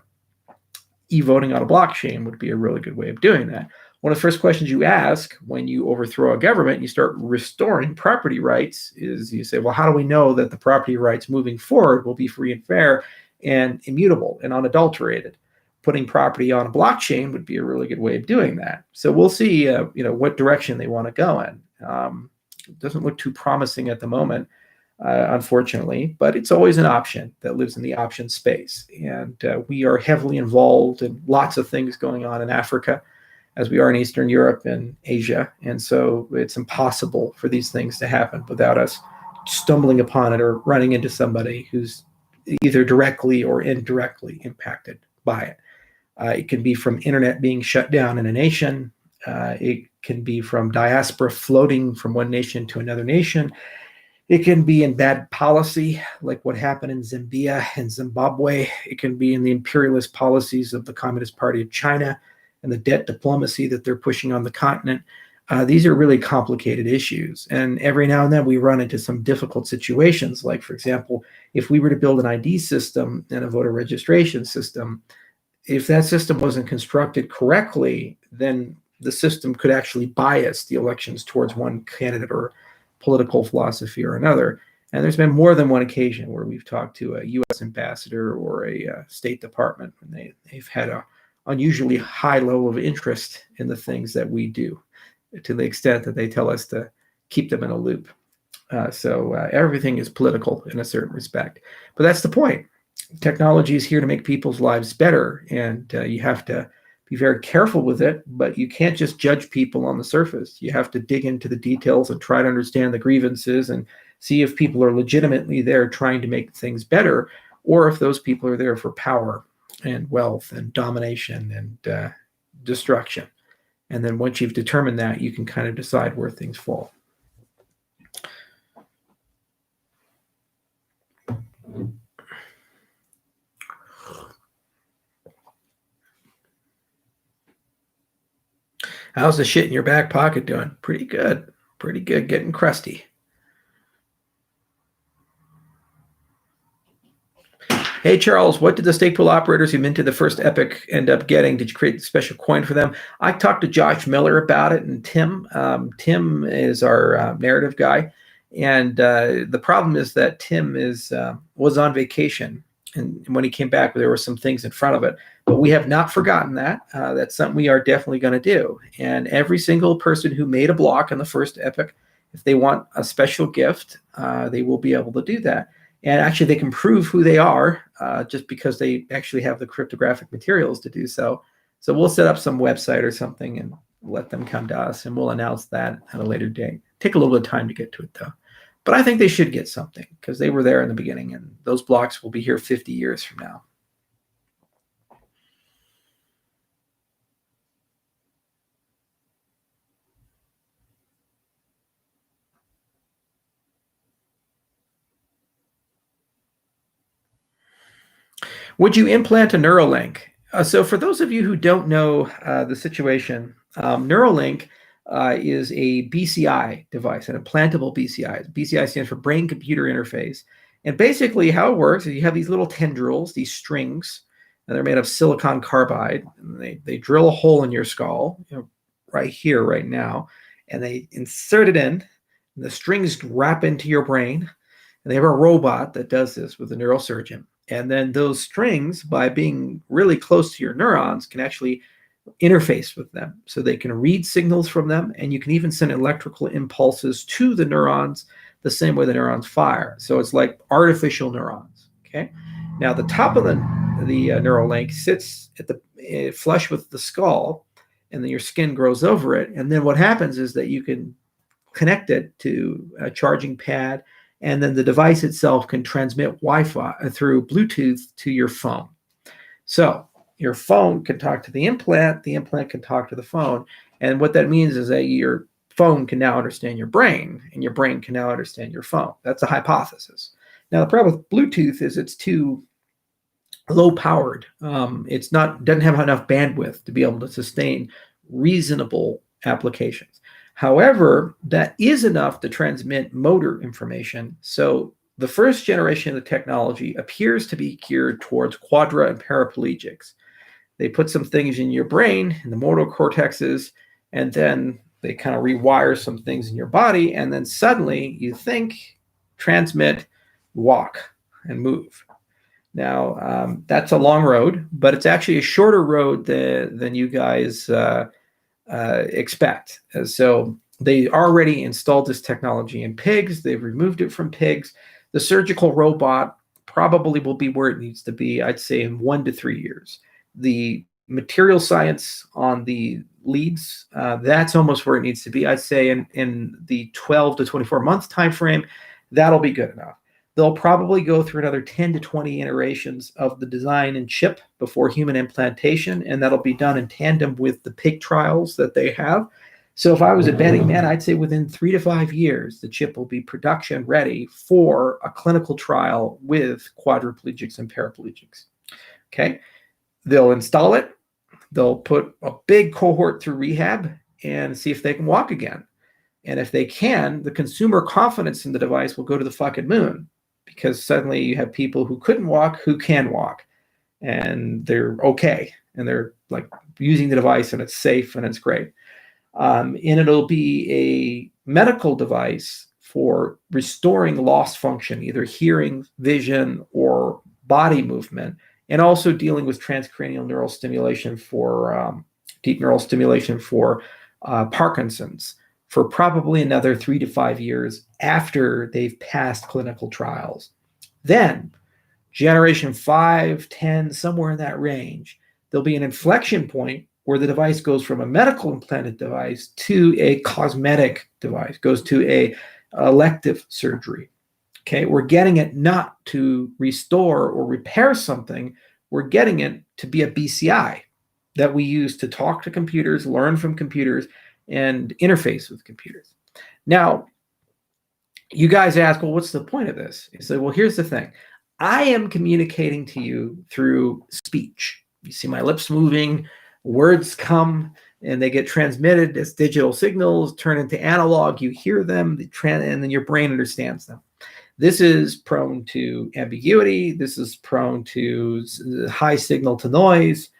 E-voting on a blockchain would be a really good way of doing that. One of the first questions you ask when you overthrow a government and you start restoring property rights is, you say, well, how do we know that the property rights moving forward will be free and fair and immutable and unadulterated? Putting property on a blockchain would be a really good way of doing that. So we'll see, what direction they want to go in. It doesn't look too promising at the moment, unfortunately, but it's always an option that lives in the option space. And we are heavily involved in lots of things going on in Africa, as we are in Eastern Europe and Asia. And so it's impossible for these things to happen without us stumbling upon it or running into somebody who's either directly or indirectly impacted by it. It can be from internet being shut down in a nation. It can be from diaspora floating from one nation to another nation. It can be in bad policy, like what happened in Zambia and Zimbabwe. It can be in the imperialist policies of the Communist Party of China and the debt diplomacy that they're pushing on the continent. These are really complicated issues. And every now and then we run into some difficult situations. Like, for example, if we were to build an ID system and a voter registration system, if that system wasn't constructed correctly, then the system could actually bias the elections towards one candidate or political philosophy or another. And there's been more than one occasion where we've talked to a U.S. ambassador or a State Department when they've had a unusually high level of interest in the things that we do, to the extent that they tell us to keep them in a loop. So everything is political in a certain respect. But that's the point. Technology is here to make people's lives better, and you have to be very careful with it, but you can't just judge people on the surface. You have to dig into the details and try to understand the grievances and see if people are legitimately there trying to make things better, or if those people are there for power and wealth and domination and destruction. And then once you've determined that, you can kind of decide where things fall. How's the shit in your back pocket doing? Pretty good. Pretty good. Getting crusty. Hey, Charles, what did the stake pool operators who minted the first epic end up getting? Did you create a special coin for them? I talked to Josh Miller about it, and Tim. Tim is our narrative guy. And the problem is that Tim was on vacation. And when he came back, there were some things in front of it. But we have not forgotten that. That's something we are definitely going to do. And every single person who made a block on the first epic, if they want a special gift, they will be able to do that. And actually, they can prove who they are just because they actually have the cryptographic materials to do so. So we'll set up some website or something and let them come to us, and we'll announce that at a later date. Take a little bit of time to get to it, though. But I think they should get something because they were there in the beginning, and those blocks will be here 50 years from now. Would you implant a Neuralink? So for those of you who don't know the situation, Neuralink is a BCI device, an implantable BCI. BCI stands for brain-computer interface. And basically how it works is you have these little tendrils, these strings, and they're made of silicon carbide. And they drill a hole in your skull, right here, right now, and they insert it in, and the strings wrap into your brain. And they have a robot that does this with a neurosurgeon. And then those strings, by being really close to your neurons, can actually interface with them. So they can read signals from them, and you can even send electrical impulses to the neurons the same way the neurons fire. So it's like artificial neurons. Okay. Now the top of the Neuralink sits at the flush with the skull, and then your skin grows over it. And then what happens is that you can connect it to a charging pad, and then the device itself can transmit Wi-Fi through Bluetooth to your phone. So your phone can talk to the implant can talk to the phone. And what that means is that your phone can now understand your brain, and your brain can now understand your phone. That's a hypothesis. Now, the problem with Bluetooth is it's too low powered. Doesn't have enough bandwidth to be able to sustain reasonable applications. However, that is enough to transmit motor information. So the first generation of the technology appears to be geared towards quadra and paraplegics. They put some things in your brain, in the motor cortexes, and then they kind of rewire some things in your body, and then suddenly you think, transmit, walk, and move. Now, that's a long road, but it's actually a shorter road than you guys expect. So they already installed this technology in pigs. They've removed it from pigs. The surgical robot probably will be where it needs to be, I'd say, in 1 to 3 years. The material science on the leads, that's almost where it needs to be. I'd say in the 12 to 24 month time frame, that'll be good enough. They'll probably go through another 10 to 20 iterations of the design and chip before human implantation, and that'll be done in tandem with the pig trials that they have. So if I was a betting man, I'd say within 3 to 5 years, the chip will be production ready for a clinical trial with quadriplegics and paraplegics. Okay, they'll install it. They'll put a big cohort through rehab and see if they can walk again. And if they can, the consumer confidence in the device will go to the fucking moon, because suddenly you have people who couldn't walk who can walk, and they're okay, and they're like using the device, and it's safe and it's great. And it'll be a medical device for restoring lost function, either hearing, vision, or body movement, and also dealing with transcranial neural stimulation for deep neural stimulation for Parkinson's for probably another 3 to 5 years after they've passed clinical trials. Then, generation 5, 10, somewhere in that range, there'll be an inflection point where the device goes from a medical implanted device to a cosmetic device, goes to a elective surgery. Okay, we're getting it not to restore or repair something, we're getting it to be a BCI that we use to talk to computers, learn from computers, and interface with computers. Now, you guys ask, well, what's the point of this? You say, well, here's the thing. I am communicating to you through speech. You see my lips moving, words come, and they get transmitted as digital signals, turn into analog, you hear them, and then your brain understands them. This is prone to ambiguity. This is prone to high signal to noise,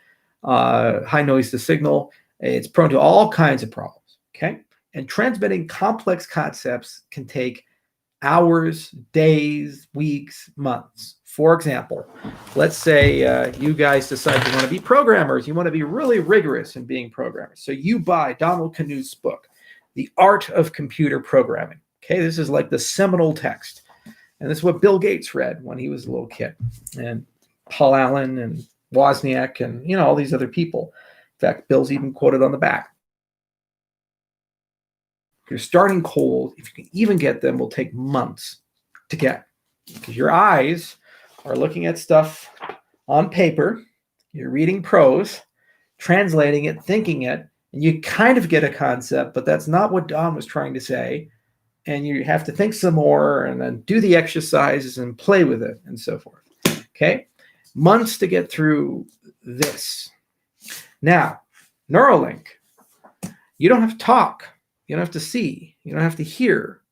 high noise to signal. It's prone to all kinds of problems, okay? And transmitting complex concepts can take hours, days, weeks, months. For example, let's say you guys decide you want to be programmers. You want to be really rigorous in being programmers. So you buy Donald Knuth's book, The Art of Computer Programming. Okay, this is like the seminal text. And this is what Bill Gates read when he was a little kid. And Paul Allen and Wozniak and, you know, all these other people. In fact, Bill's even quoted on the back. If you're starting cold, if you can even get them, will take months to get. Because your eyes are looking at stuff on paper, you're reading prose, translating it, thinking it, and you kind of get a concept, but that's not what Don was trying to say. And you have to think some more and then do the exercises and play with it and so forth. Okay? Months to get through this. Now, Neuralink, you don't have to talk. You don't have to see. You don't have to hear.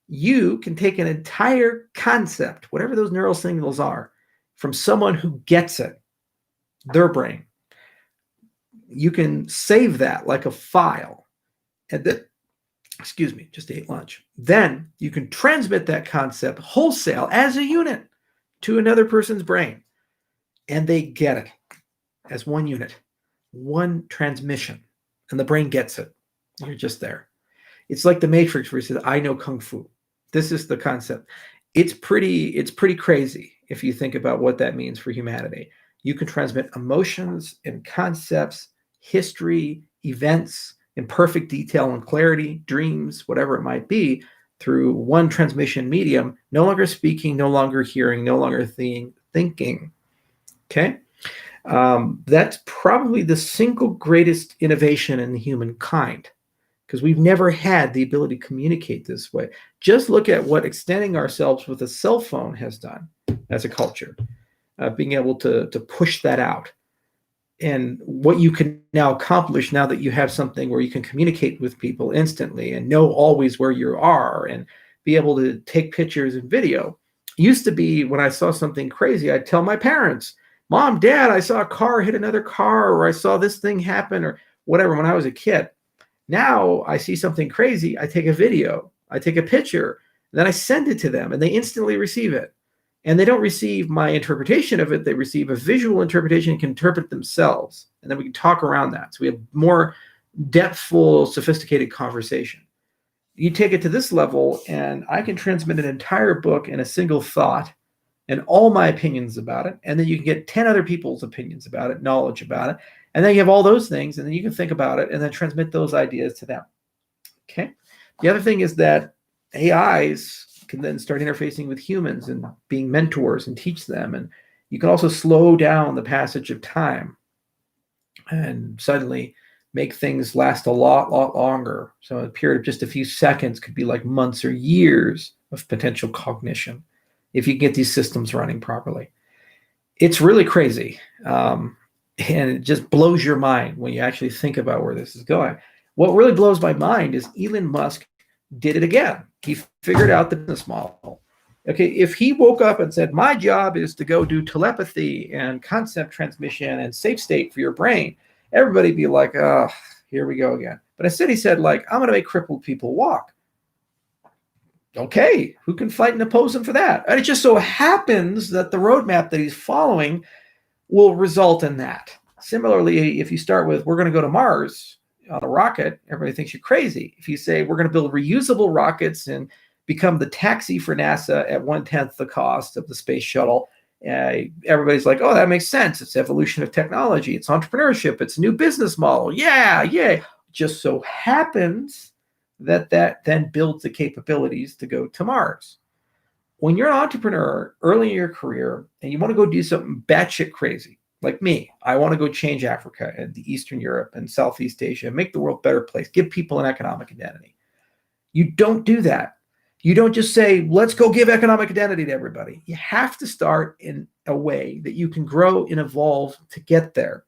You can take an entire concept, whatever those neural signals are, from someone who gets it, their brain. You can save that like a file. And then, excuse me, just ate lunch. Then you can transmit that concept wholesale as a unit to another person's brain. And they get it as one unit, one transmission. And the brain gets it. You're just there. It's like the Matrix where he says, I know Kung Fu. This is the concept. It's pretty crazy if you think about what that means for humanity. You can transmit emotions and concepts, history, events, in perfect detail and clarity, dreams, whatever it might be, through one transmission medium, no longer speaking, no longer hearing, no longer thinking. Okay? That's probably the single greatest innovation in humankind, because we've never had the ability to communicate this way. Just look at what extending ourselves with a cell phone has done as a culture, being able to push that out. And what you can now accomplish now that you have something where you can communicate with people instantly and know always where you are and be able to take pictures and video. Used to be when I saw something crazy, I'd tell my parents, Mom, Dad, I saw a car hit another car, or I saw this thing happen, or whatever when I was a kid. Now I see something crazy, I take a video, I take a picture, and then I send it to them and they instantly receive it. And they don't receive my interpretation of it. They receive a visual interpretation and can interpret themselves. And then we can talk around that. So we have more depthful, sophisticated conversation. You take it to this level, and I can transmit an entire book in a single thought and all my opinions about it. And then you can get 10 other people's opinions about it, knowledge about it. And then you have all those things, and then you can think about it and then transmit those ideas to them. Okay? The other thing is that AIs can then start interfacing with humans and being mentors and teach them. And you can also slow down the passage of time and suddenly make things last a lot longer. So a period of just a few seconds could be like months or years of potential cognition if you get these systems running properly. It's really crazy. And it just blows your mind when you actually think about where this is going. What really blows my mind is Elon Musk did it again. He figured out the business model. Okay, if he woke up and said, my job is to go do telepathy and concept transmission and safe state for your brain, everybody'd be like, oh, here we go again. But instead he said, like, I'm going to make crippled people walk. Okay, who can fight and oppose him for that? And it just so happens that the roadmap that he's following will result in that. Similarly, if you start with, we're going to go to Mars on a rocket, everybody thinks you're crazy. If you say, we're going to build reusable rockets and become the taxi for NASA at 1/10 the cost of the space shuttle, everybody's like, oh, that makes sense. It's evolution of technology. It's entrepreneurship. It's a new business model. Yeah. Just so happens that then builds the capabilities to go to Mars. When you're an entrepreneur early in your career and you want to go do something batshit crazy, like me, I want to go change Africa and the Eastern Europe and Southeast Asia, make the world a better place, give people an economic identity. You don't do that. You don't just say, let's go give economic identity to everybody. You have to start in a way that you can grow and evolve to get there.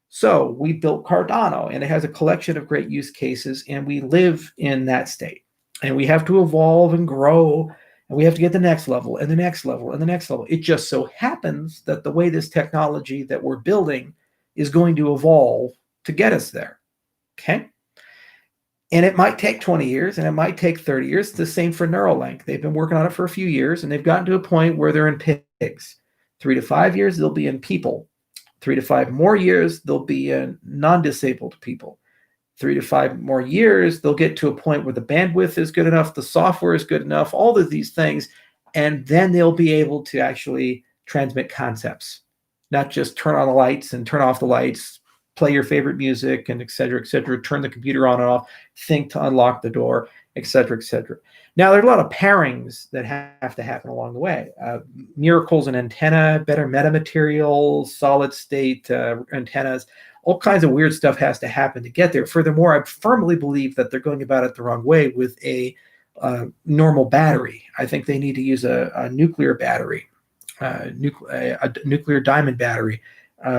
So we built Cardano, and it has a collection of great use cases, and we live in that state. And we have to evolve and grow, and we have to get the next level and the next level and the next level. It just so happens that the way this technology that we're building is going to evolve to get us there. Okay? And it might take 20 years and it might take 30 years. It's the same for Neuralink. They've been working on it for a few years and they've gotten to a point where they're in pigs. 3 to 5 years, they'll be in people. 3 to 5 more years, they'll be in non-disabled people. 3 to 5 more years, they'll get to a point where the bandwidth is good enough, the software is good enough, all of these things, and then they'll be able to actually transmit concepts, not just turn on the lights and turn off the lights, play your favorite music, and et cetera, turn the computer on and off, think to unlock the door, et cetera, et cetera. Now, there are a lot of pairings that have to happen along the way. Miracles in antenna, better metamaterials, solid state antennas, all kinds of weird stuff has to happen to get there. Furthermore, I firmly believe that they're going about it the wrong way with a normal battery. I think they need to use a nuclear battery, a nuclear diamond battery,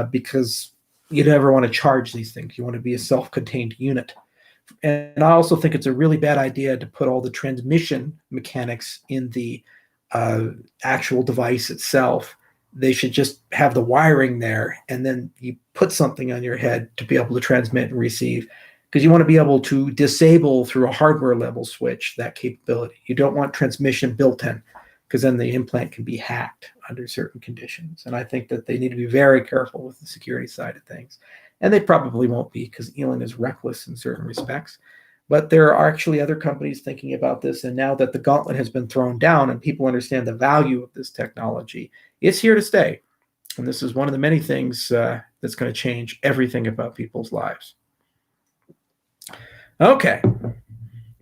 because you never want to charge these things. You want to be a self-contained unit. And I also think it's a really bad idea to put all the transmission mechanics in the actual device itself. They should just have the wiring there, and then you put something on your head to be able to transmit and receive, because you want to be able to disable through a hardware level switch that capability. You don't want transmission built in, because then the implant can be hacked under certain conditions. And I think that they need to be very careful with the security side of things. And they probably won't be, because Elon is reckless in certain respects. But there are actually other companies thinking about this. And now that the gauntlet has been thrown down and people understand the value of this technology, it's here to stay. And this is one of the many things that's going to change everything about people's lives. Okay,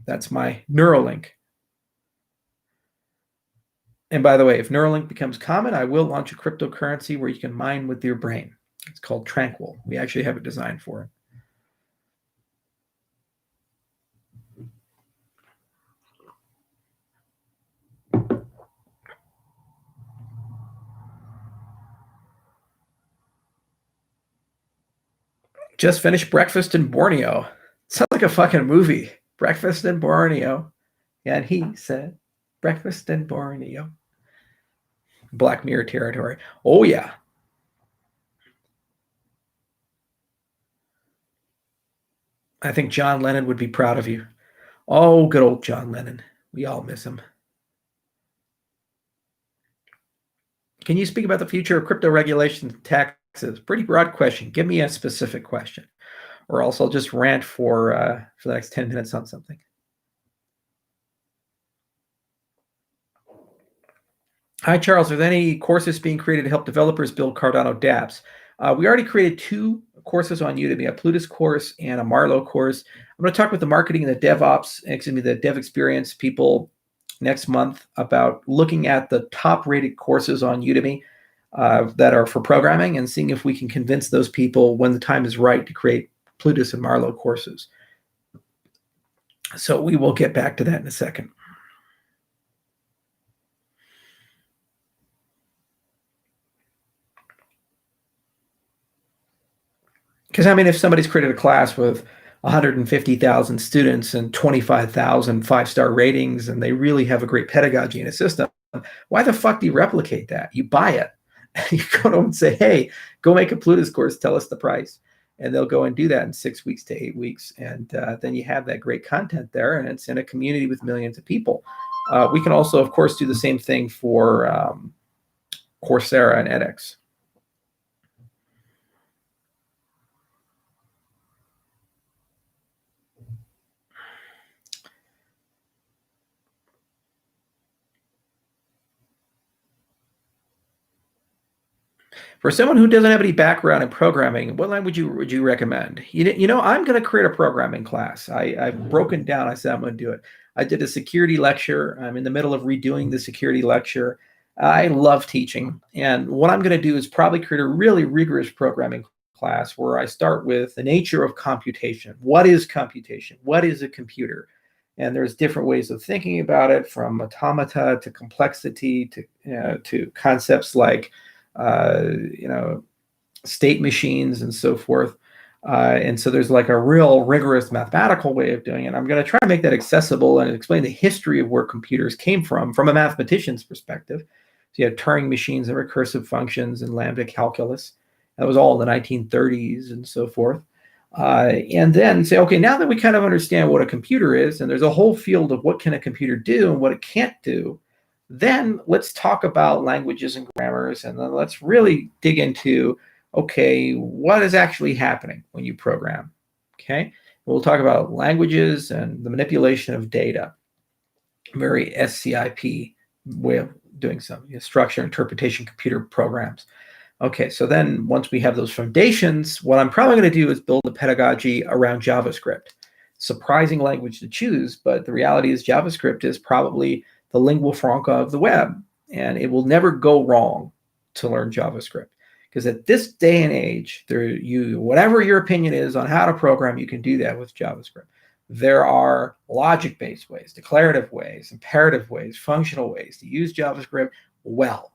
that's my Neuralink. And by the way, if Neuralink becomes common, I will launch a cryptocurrency where you can mine with your brain. It's called Tranquil. We actually have it designed for it. Just finished breakfast in Borneo. Sounds like a fucking movie. Breakfast in Borneo. And he said, breakfast in Borneo. Black Mirror territory. Oh, yeah. I think John Lennon would be proud of you. Oh, good old John Lennon. We all miss him. Can you speak about the future of crypto regulations and taxes? Pretty broad question. Give me a specific question, or else I'll just rant for the next 10 minutes on something. Hi, Charles. Are there any courses being created to help developers build Cardano dApps? We already created 2 courses on Udemy, a Plutus course and a Marlowe course. I'm going to talk with the marketing and the the dev experience people next month about looking at the top-rated courses on Udemy that are for programming and seeing if we can convince those people when the time is right to create Plutus and Marlowe courses. So we will get back to that in a second. Because, I mean, if somebody's created a class with 150,000 students and 25,000 5-star ratings, and they really have a great pedagogy in a system, why the fuck do you replicate that? You buy it. You go to them and say, hey, go make a Plutus course, tell us the price. And they'll go and do that in 6 weeks to 8 weeks. And then you have that great content there, and it's in a community with millions of people. We can also, of course, do the same thing for Coursera and edX. For someone who doesn't have any background in programming, what language would you recommend? I'm going to create a programming class. I've broken down. I said I'm going to do it. I did a security lecture. I'm in the middle of redoing the security lecture. I love teaching. And what I'm going to do is probably create a really rigorous programming class where I start with the nature of computation. What is computation? What is a computer? And there's different ways of thinking about it, from automata to complexity to concepts like state machines and so forth. And so there's like a real rigorous mathematical way of doing it. I'm going to try to make that accessible and explain the history of where computers came from a mathematician's perspective. So you have Turing machines and recursive functions and lambda calculus. That was all in the 1930s and so forth. And then say, okay, now that we kind of understand what a computer is, and there's a whole field of what can a computer do and what it can't do, then let's talk about languages and grammars, and then let's really dig into, okay, what is actually happening when you program? Okay, we'll talk about languages and the manipulation of data. Very SCIP way of doing some structure, interpretation, computer programs. Okay, so then once we have those foundations, what I'm probably going to do is build a pedagogy around JavaScript. Surprising language to choose, but the reality is JavaScript is probably the lingua franca of the web, and it will never go wrong to learn JavaScript. Because at this day and age, whatever your opinion is on how to program, you can do that with JavaScript. There are logic-based ways, declarative ways, imperative ways, functional ways to use JavaScript well.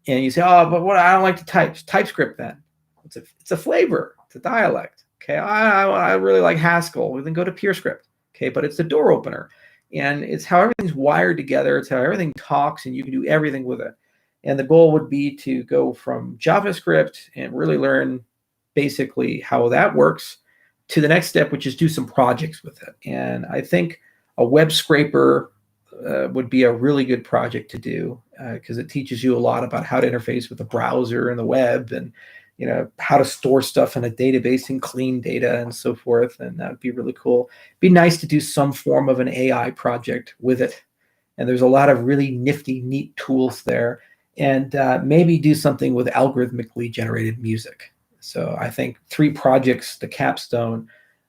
And you say, oh, but what? I don't like the types. TypeScript then. It's a flavor. It's a dialect. Okay, I really like Haskell. We then go to PureScript. Okay, but it's the door opener. And it's how everything's wired together. It's how everything talks, and you can do everything with it. And the goal would be to go from JavaScript and really learn basically how that works to the next step, which is do some projects with it. And I think a web scraper would be a really good project to do because it teaches you a lot about how to interface with the browser and the web, and how to store stuff in a database and clean data and so forth. And that would be really cool. It'd be nice to do some form of an AI project with it. And there's a lot of really nifty, neat tools there. And maybe do something with algorithmically generated music. So I think 3 projects, the capstone,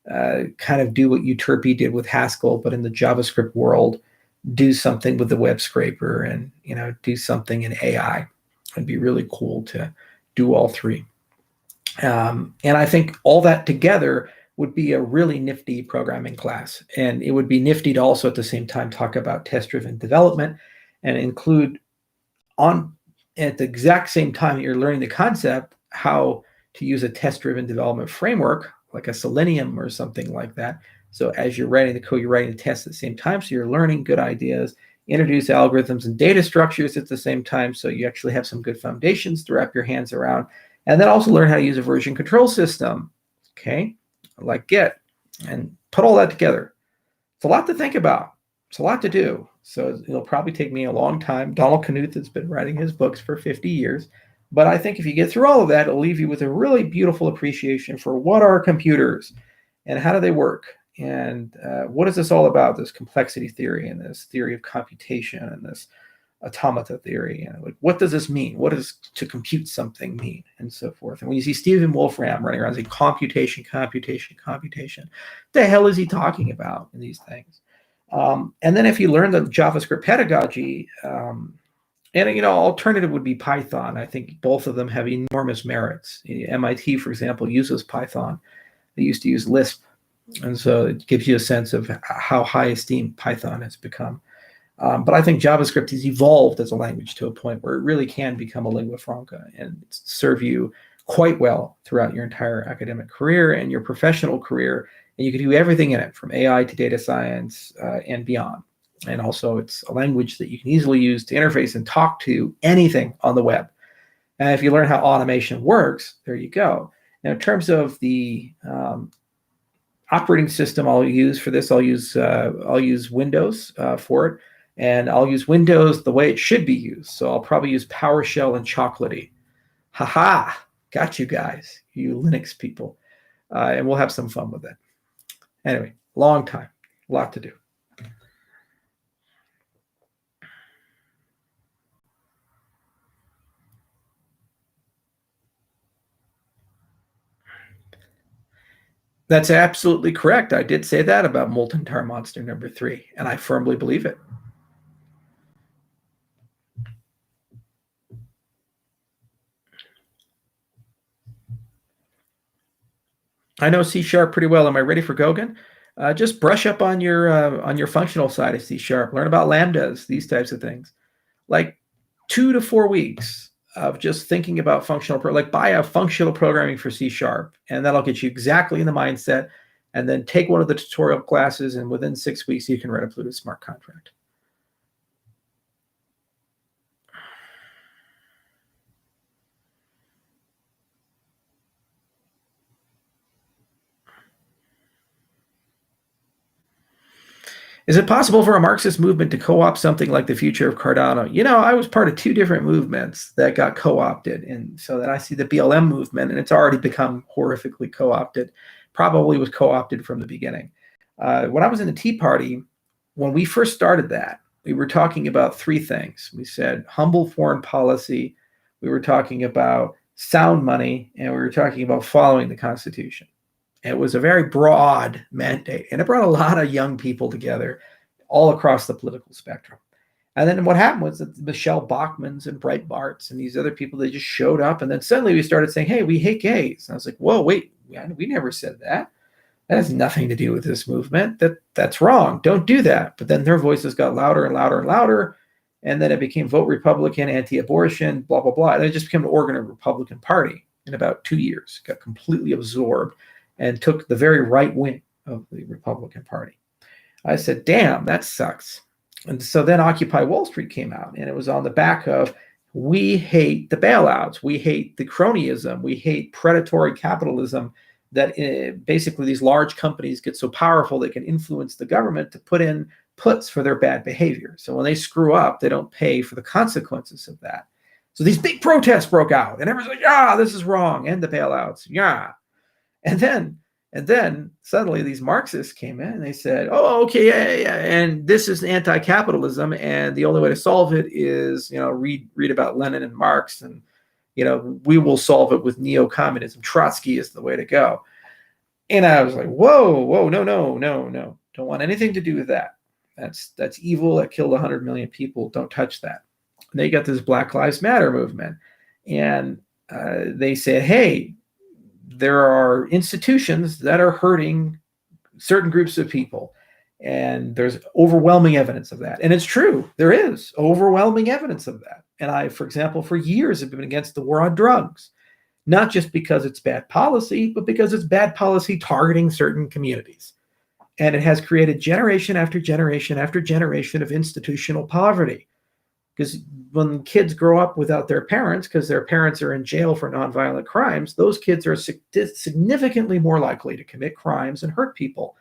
kind of do what Euterpe did with Haskell, but in the JavaScript world, do something with the web scraper, and do something in AI. It'd be really cool to do all 3. And I think all that together would be a really nifty programming class. And it would be nifty to also at the same time talk about test-driven development and include at the exact same time that you're learning the concept, how to use a test-driven development framework like a Selenium or something like that. So as you're writing the code, you're writing the tests at the same time. So you're learning good ideas, introduce algorithms and data structures at the same time. So you actually have some good foundations to wrap your hands around. And then also learn how to use a version control system, okay, like Git, and put all that together. It's a lot to think about. It's a lot to do. So it'll probably take me a long time. Donald Knuth has been writing his books for 50 years. But I think if you get through all of that, it'll leave you with a really beautiful appreciation for what are computers and how do they work, and what is this all about, this complexity theory and this theory of computation and this automata theory. Like, what does this mean? What does to compute something mean, and so forth. And when you see Stephen Wolfram running around saying computation, the hell is he talking about in these things? And then if you learn the JavaScript pedagogy, and alternative would be Python. I think both of them have enormous merits. MIT, for example, uses Python. They used to use Lisp, and so it gives you a sense of how high esteemed Python has become. But I think JavaScript has evolved as a language to a point where it really can become a lingua franca and serve you quite well throughout your entire academic career and your professional career. And you can do everything in it, from AI to data science and beyond. And also, it's a language that you can easily use to interface and talk to anything on the web. And if you learn how automation works, there you go. Now, in terms of the operating system I'll use for this, I'll use Windows for it. And I'll use Windows the way it should be used. So I'll probably use PowerShell and Chocolatey. Haha, got you guys, you Linux people. And we'll have some fun with it. Anyway, long time, a lot to do. That's absolutely correct. I did say that about molten tar monster number 3, and I firmly believe it. I know C# pretty well. Am I ready for Goguen? Just brush up on your functional side of C#. Learn about lambdas, these types of things. Like 2 to 4 weeks of just thinking about like buy a functional programming for C#, and that'll get you exactly in the mindset. And then take one of the tutorial classes, and within 6 weeks, you can write a Pluto smart contract. Is it possible for a Marxist movement to co-opt something like the future of Cardano? I was part of 2 different movements that got co-opted. And so that I see the BLM movement, and it's already become horrifically co-opted, probably was co-opted from the beginning. When I was in the Tea Party, when we first started that, we were talking about 3 things. We said humble foreign policy, we were talking about sound money, and we were talking about following the Constitution. It was a very broad mandate, and it brought a lot of young people together all across the political spectrum. And then what happened was that Michelle Bachmans and Breitbarts and these other people, they just showed up, and then suddenly we started saying, hey, we hate gays. And I was like, whoa, wait, we never said that. That has nothing to do with this movement. That's wrong. Don't do that. But then their voices got louder and louder and louder, and then it became vote Republican, anti-abortion, blah, blah, blah. And it just became an organ of the Republican Party in about 2 years. Got completely absorbed and took the very right wing of the Republican Party. I said, damn, that sucks. And so then Occupy Wall Street came out, and it was on the back of, we hate the bailouts, we hate the cronyism, we hate predatory capitalism, that basically these large companies get so powerful they can influence the government to put in puts for their bad behavior. So when they screw up, they don't pay for the consequences of that. So these big protests broke out, and everyone's like, yeah, this is wrong, end the bailouts, yeah. And then suddenly these Marxists came in and they said, oh, okay, yeah, and this is anti-capitalism, and the only way to solve it is, read about Lenin and Marx, and we will solve it with neo-communism. Trotsky is the way to go. And I was like, whoa, no. Don't want anything to do with that. That's evil. That killed 100 million people. Don't touch that. And they got this Black Lives Matter movement. And they said, hey, there are institutions that are hurting certain groups of people. And there's overwhelming evidence of that. And it's true. There is overwhelming evidence of that. And I, for example, for years have been against the war on drugs, not just because it's bad policy, but because it's bad policy targeting certain communities. And it has created generation after generation after generation of institutional poverty. Because when kids grow up without their parents, because their parents are in jail for nonviolent crimes, those kids are significantly more likely to commit crimes and hurt people.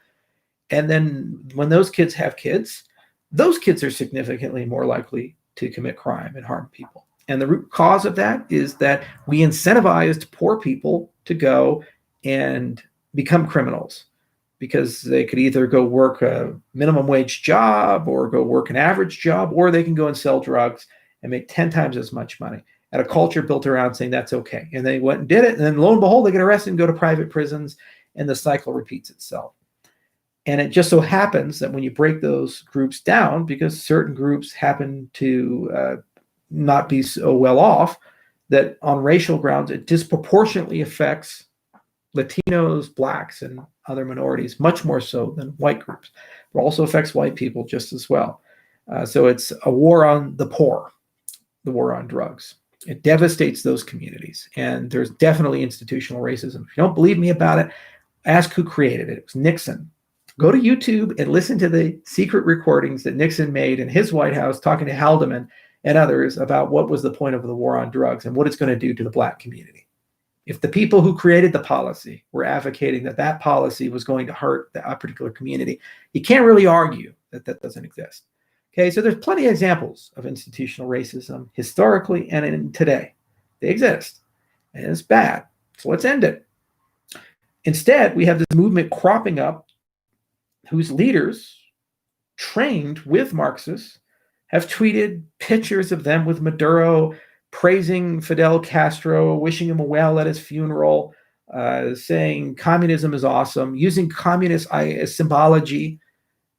And then when those kids have kids, those kids are significantly more likely to commit crime and harm people. And the root cause of that is that we incentivized poor people to go and become criminals, because they could either go work a minimum wage job or go work an average job, or they can go and sell drugs and make 10 times as much money, at a culture built around saying that's okay. And they went and did it. And then lo and behold, they get arrested and go to private prisons, and the cycle repeats itself. And it just so happens that when you break those groups down, because certain groups happen to not be so well off, that on racial grounds, it disproportionately affects Latinos, Blacks, and other minorities, much more so than white groups. It also affects white people just as well. So it's a war on the poor, the war on drugs. It devastates those communities. And there's definitely institutional racism. If you don't believe me about it, ask who created it. It was Nixon. Go to YouTube and listen to the secret recordings that Nixon made in his White House talking to Haldeman and others about what was the point of the war on drugs and what it's going to do to the Black community. If the people who created the policy were advocating that that policy was going to hurt a particular community, you can't really argue that that doesn't exist. Okay, so there's plenty of examples of institutional racism historically and in today. They exist, and it's bad. So let's end it. Instead, we have this movement cropping up whose leaders, trained with Marxists, have tweeted pictures of them with Maduro, praising Fidel Castro, wishing him well at his funeral, saying communism is awesome, using communist symbology,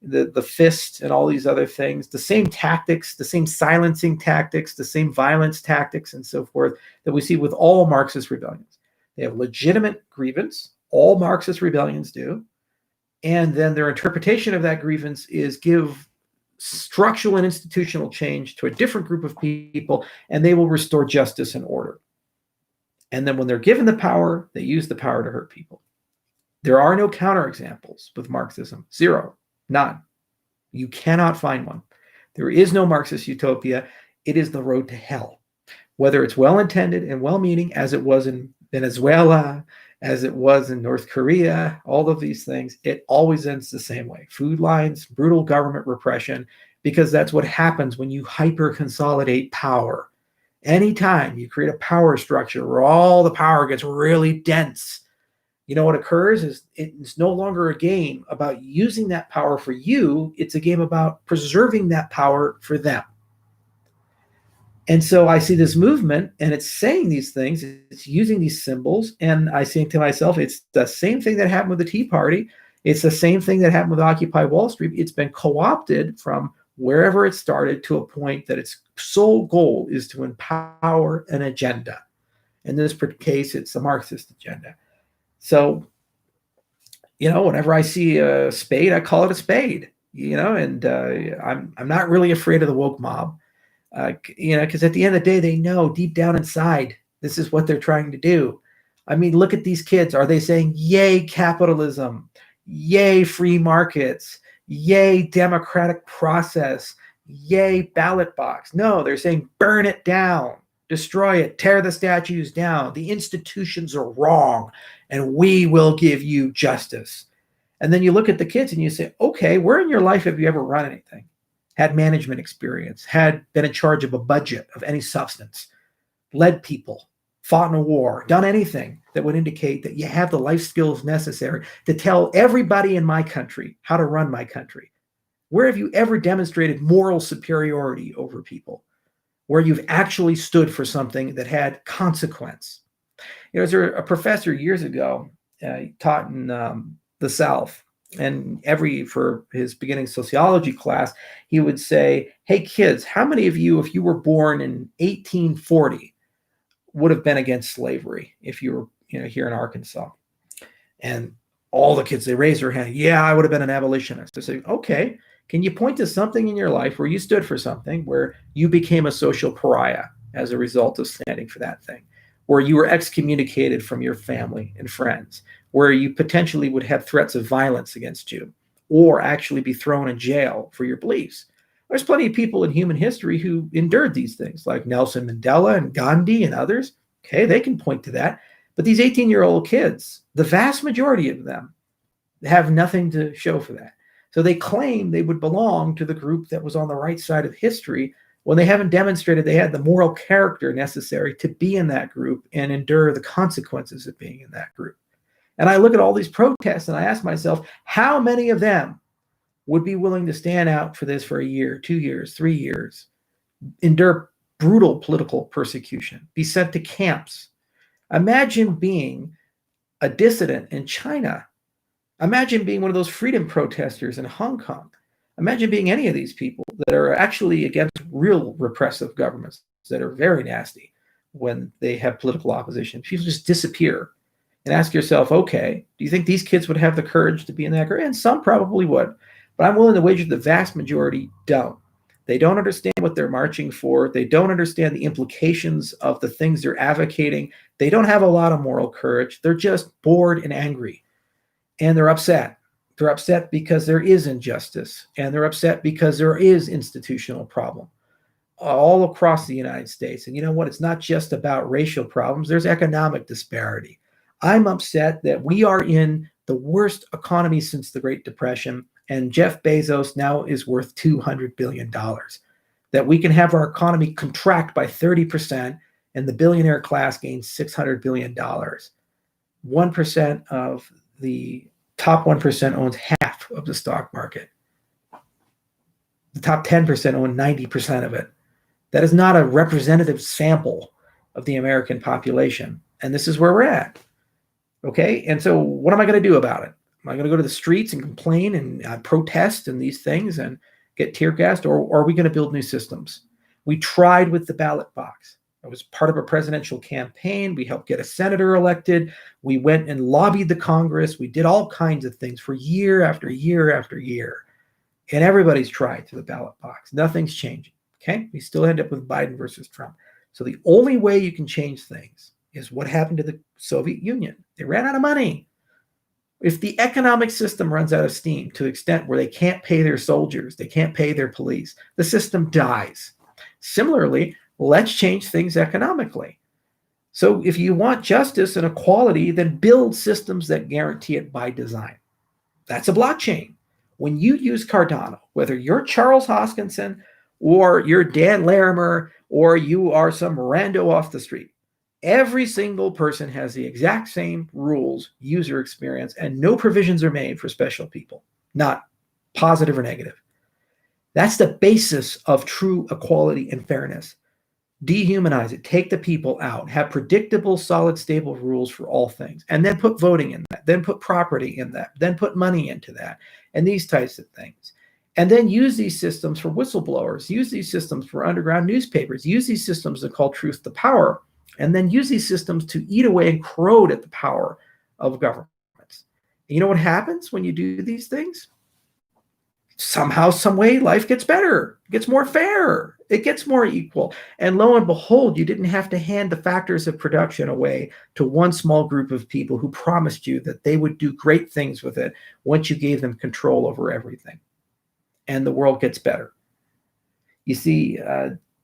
the fist and all these other things, the same tactics, the same silencing tactics, the same violence tactics and so forth that we see with all Marxist rebellions. They have legitimate grievance. All Marxist rebellions do. And then their interpretation of that grievance is give structural and institutional change to a different group of people, and they will restore justice and order. And then when they're given the power, they use the power to hurt people. There are no counterexamples with Marxism. Zero. None. You cannot find one. There is no Marxist utopia. It is the road to hell. Whether it's well-intended and well-meaning, as it was in Venezuela, as it was in North Korea, all of these things, it always ends the same way. Food lines, brutal government repression, because that's what happens when you hyper-consolidate power. Anytime you create a power structure where all the power gets really dense, you know what occurs is it's no longer a game about using that power for you. It's a game about preserving that power for them. And so I see this movement, and it's saying these things, it's using these symbols, and I think to myself, it's the same thing that happened with the Tea Party. It's the same thing that happened with Occupy Wall Street. It's been co-opted from wherever it started to a point that its sole goal is to empower an agenda. In this case, it's a Marxist agenda. So, whenever I see a spade, I call it a spade, and I'm not really afraid of the woke mob. Because at the end of the day, they know deep down inside, this is what they're trying to do. I mean, look at these kids. Are they saying, yay, capitalism, yay, free markets, yay, democratic process, yay, ballot box? No, they're saying, burn it down, destroy it, tear the statues down. The institutions are wrong, and we will give you justice. And then you look at the kids and you say, okay, where in your life have you ever run anything? Had management experience, had been in charge of a budget of any substance, led people, fought in a war, done anything that would indicate that you have the life skills necessary to tell everybody in my country how to run my country? Where have you ever demonstrated moral superiority over people? Where you've actually stood for something that had consequence? There's a professor years ago, he taught in the South. And for his beginning sociology class, he would say, hey, kids, how many of you, if you were born in 1840, would have been against slavery if you were here in Arkansas? And all the kids, they raised their hand. Yeah, I would have been an abolitionist. I say, okay, can you point to something in your life where you stood for something, where you became a social pariah as a result of standing for that thing, where you were excommunicated from your family and friends, where you potentially would have threats of violence against you, or actually be thrown in jail for your beliefs? There's plenty of people in human history who endured these things, like Nelson Mandela and Gandhi and others. Okay, they can point to that. But these 18-year-old kids, the vast majority of them, have nothing to show for that. So they claim they would belong to the group that was on the right side of history, when they haven't demonstrated they had the moral character necessary to be in that group and endure the consequences of being in that group. And I look at all these protests and I ask myself, how many of them would be willing to stand out for this for a year, 2 years, 3 years, endure brutal political persecution, be sent to camps? Imagine being a dissident in China. Imagine being one of those freedom protesters in Hong Kong. Imagine being any of these people that are actually against real repressive governments that are very nasty when they have political opposition. People just disappear. And ask yourself, okay, do you think these kids would have the courage to be in that group? And some probably would. But I'm willing to wager the vast majority don't. They don't understand what they're marching for. They don't understand the implications of the things they're advocating. They don't have a lot of moral courage. They're just bored and angry. And they're upset. They're upset because there is injustice. And they're upset because there is institutional problem all across the United States. And you know what? It's not just about racial problems. There's economic disparity. I'm upset that we are in the worst economy since the Great Depression, and Jeff Bezos now is worth $200 billion. That we can have our economy contract by 30% and the billionaire class gains $600 billion. 1% of the top 1% owns half of the stock market. The top 10% own 90% of it. That is not a representative sample of the American population. And this is where we're at. Okay, and so what am I going to do about it? Am I going to go to the streets and complain and protest and these things and get tear gassed, or are we going to build new systems? We tried with the ballot box. It was part of a presidential campaign. We helped get a senator elected. We went and lobbied the Congress. We did all kinds of things for year after year after year. And everybody's tried through the ballot box. Nothing's changing. Okay, we still end up with Biden versus Trump. So the only way you can change things is what happened to the Soviet Union. They ran out of money. If the economic system runs out of steam to the extent where they can't pay their soldiers, they can't pay their police, the system dies. Similarly, let's change things economically. So if you want justice and equality, then build systems that guarantee it by design. That's a blockchain. When you use Cardano, whether you're Charles Hoskinson or you're Dan Larimer or you are some rando off the street, every single person has the exact same rules, user experience, and no provisions are made for special people, not positive or negative. That's the basis of true equality and fairness. Dehumanize it, take the people out, have predictable, solid, stable rules for all things, and then put voting in that, then put property in that, then put money into that, and these types of things. And then use these systems for whistleblowers, use these systems for underground newspapers, use these systems to call truth to power, and then use these systems to eat away and corrode at the power of governments. And you know what happens when you do these things? Somehow, some way, life gets better, it gets more fair, it gets more equal. And lo and behold, you didn't have to hand the factors of production away to one small group of people who promised you that they would do great things with it once you gave them control over everything. And the world gets better. You see,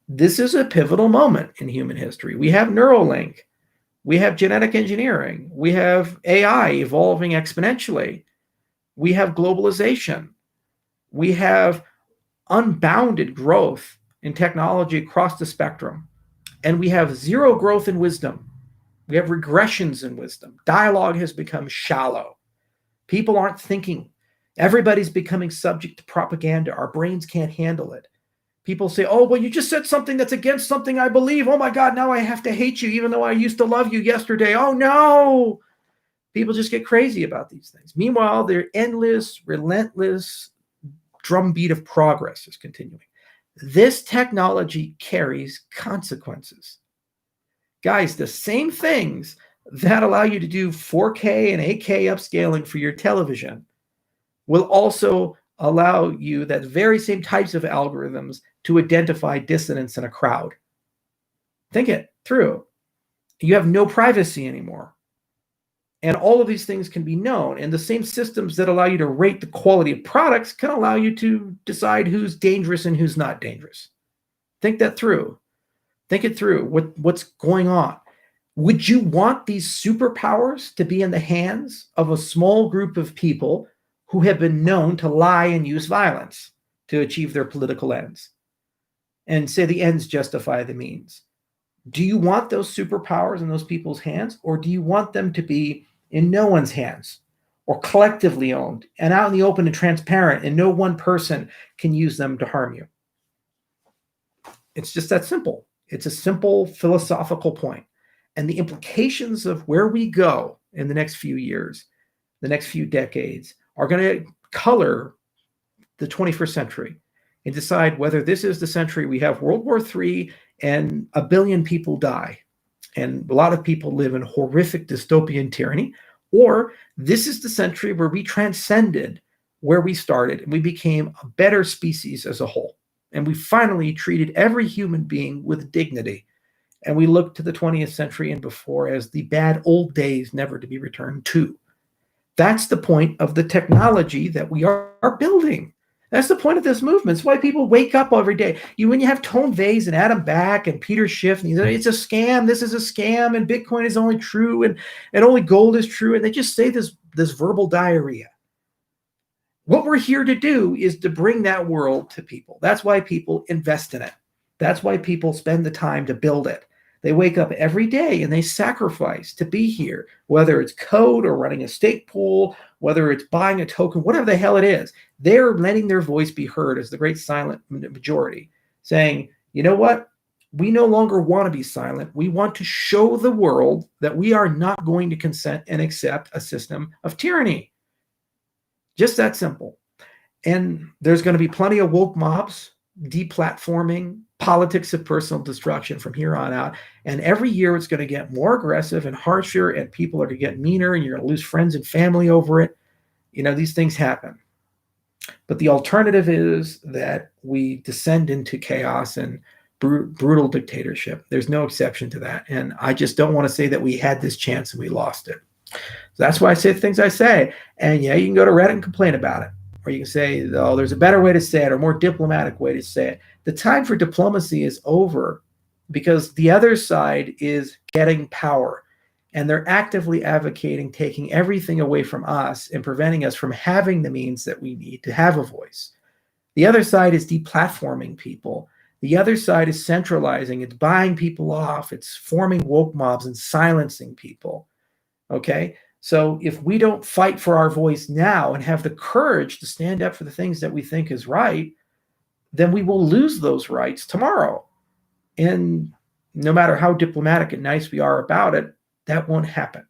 this is a pivotal moment in human history. We have Neuralink, we have genetic engineering, we have AI evolving exponentially, we have globalization, we have unbounded growth in technology across the spectrum, and we have zero growth in wisdom. We have regressions in wisdom. Dialogue has become shallow. People aren't thinking. Everybody's becoming subject to propaganda. Our brains can't handle it. People say, oh, well, you just said something that's against something I believe. Oh, my God, now I have to hate you, even though I used to love you yesterday. Oh, no. People just get crazy about these things. Meanwhile, their endless, relentless drumbeat of progress is continuing. This technology carries consequences. Guys, the same things that allow you to do 4K and 8K upscaling for your television will also allow you that very same types of algorithms to identify dissonance in a crowd. Think it through. You have no privacy anymore. And all of these things can be known. And the same systems that allow you to rate the quality of products can allow you to decide who's dangerous and who's not dangerous. Think that through. Think it through. What's going on? Would you want these superpowers to be in the hands of a small group of people who have been known to lie and use violence to achieve their political ends and say the ends justify the means? Do you want those superpowers in those people's hands, or do you want them to be in no one's hands or collectively owned and out in the open and transparent, and no one person can use them to harm you? It's just that simple. It's a simple philosophical point. And the implications of where we go in the next few years, the next few decades, are going to color the 21st century and decide whether this is the century we have World War III and 1 billion people die, and a lot of people live in horrific dystopian tyranny, or this is the century where we transcended where we started and we became a better species as a whole. And we finally treated every human being with dignity. And we look to the 20th century and before as the bad old days never to be returned to. That's the point of the technology that we are building. That's the point of this movement. It's why people wake up every day. When you have Tone Vays and Adam Back and Peter Schiff, and it's a scam, this is a scam, and Bitcoin is only true, and only gold is true, and they just say this verbal diarrhea. What we're here to do is to bring that world to people. That's why people invest in it. That's why people spend the time to build it. They wake up every day and they sacrifice to be here, whether it's code or running a stake pool, whether it's buying a token, whatever the hell it is. They're letting their voice be heard as the great silent majority, saying, you know what? We no longer want to be silent. We want to show the world that we are not going to consent and accept a system of tyranny. Just that simple. And there's going to be plenty of woke mobs, deplatforming, politics of personal destruction from here on out. And every year it's going to get more aggressive and harsher, and people are going to get meaner, and you're going to lose friends and family over it. These things happen. But the alternative is that we descend into chaos and brutal dictatorship. There's no exception to that. And I just don't want to say that we had this chance and we lost it. So that's why I say the things I say. And yeah, you can go to Reddit and complain about it. Or you can say, oh, there's a better way to say it, or a more diplomatic way to say it. The time for diplomacy is over, because the other side is getting power. And they're actively advocating taking everything away from us and preventing us from having the means that we need to have a voice. The other side is deplatforming people. The other side is centralizing. It's buying people off. It's forming woke mobs and silencing people. Okay? So if we don't fight for our voice now and have the courage to stand up for the things that we think is right, then we will lose those rights tomorrow. And no matter how diplomatic and nice we are about it, that won't happen.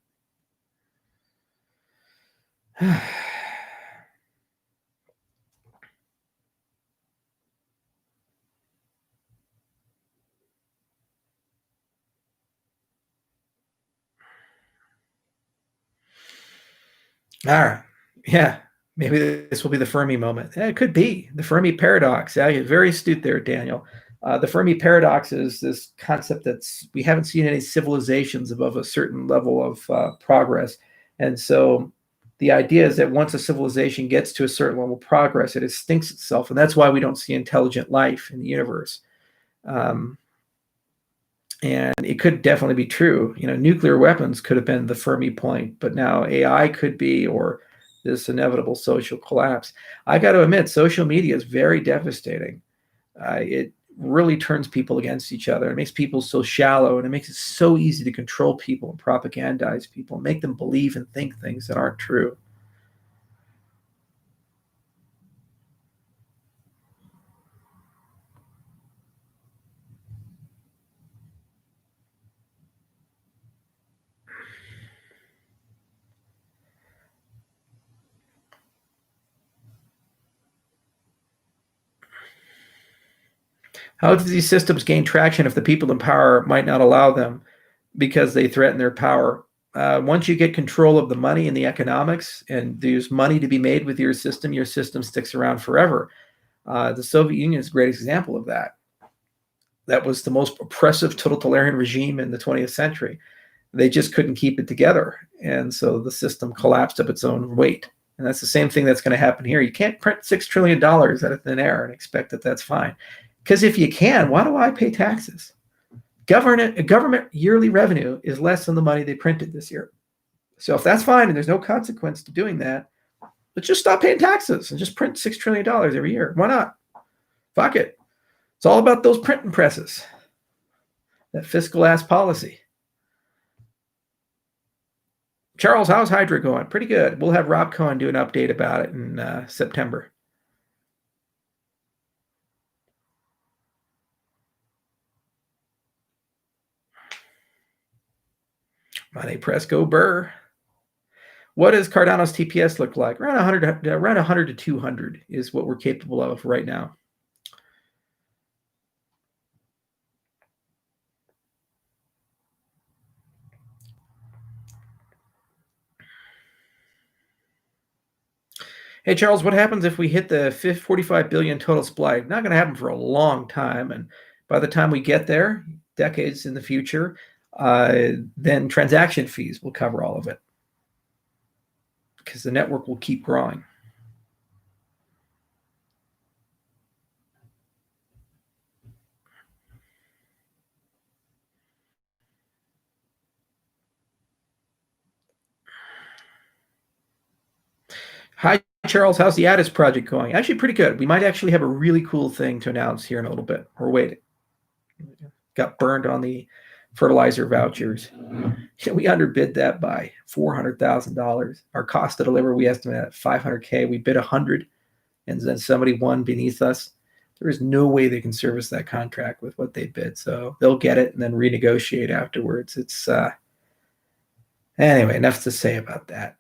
All right. Yeah. Maybe this will be the Fermi moment. It could be the Fermi paradox. Yeah, very astute there, Daniel. The Fermi paradox is this concept we haven't seen any civilizations above a certain level of progress. And so the idea is that once a civilization gets to a certain level of progress, it extincts itself. And that's why we don't see intelligent life in the universe. And it could definitely be true. Nuclear weapons could have been the Fermi point, but now AI could be, or this inevitable social collapse. I got to admit, social media is very devastating. It really turns people against each other. It makes people so shallow, and it makes it so easy to control people and propagandize people and make them believe and think things that aren't true. How do these systems gain traction if the people in power might not allow them because they threaten their power? Once you get control of the money and the economics, and there's money to be made with your system sticks around forever. The Soviet Union is a great example of that. That was the most oppressive totalitarian regime in the 20th century. They just couldn't keep it together. And so the system collapsed of its own weight. And that's the same thing that's going to happen here. You can't print $6 trillion out of thin air and expect that that's fine. Because if you can, why do I pay taxes? Government yearly revenue is less than the money they printed this year. So if that's fine and there's no consequence to doing that, let's just stop paying taxes and just print $6 trillion every year. Why not? Fuck it. It's all about those printing presses, that fiscal ass policy. Charles, how's Hydra going? Pretty good. We'll have Rob Cohen do an update about it in September. Money press go burr. What does Cardano's TPS look like? Around 100 to 200 is what we're capable of right now. Hey, Charles, what happens if we hit the 45 billion total supply? Not going to happen for a long time. And by the time we get there, decades in the future, then transaction fees will cover all of it, because the network will keep growing. Hi, Charles. How's the Addis project going? Actually, pretty good. We might actually have a really cool thing to announce here in a little bit. We're waiting. Got burned on the fertilizer vouchers. We underbid that by $400,000. Our cost to deliver, we estimate at $500K. We bid 100, and then somebody won beneath us. There is no way they can service that contract with what they bid. So they'll get it and then renegotiate afterwards. It's anyway, enough to say about that.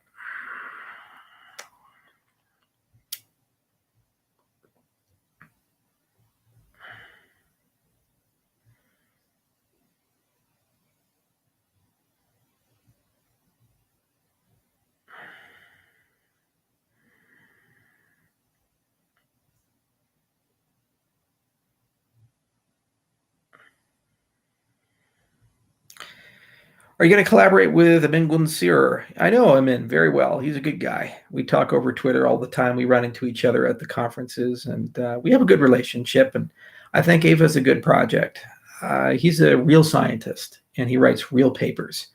Are you going to collaborate with Amin Gunsir? I know Amin very well. He's a good guy. We talk over Twitter all the time. We run into each other at the conferences, and we have a good relationship. And I think Ava's a good project. He's a real scientist, and he writes real papers.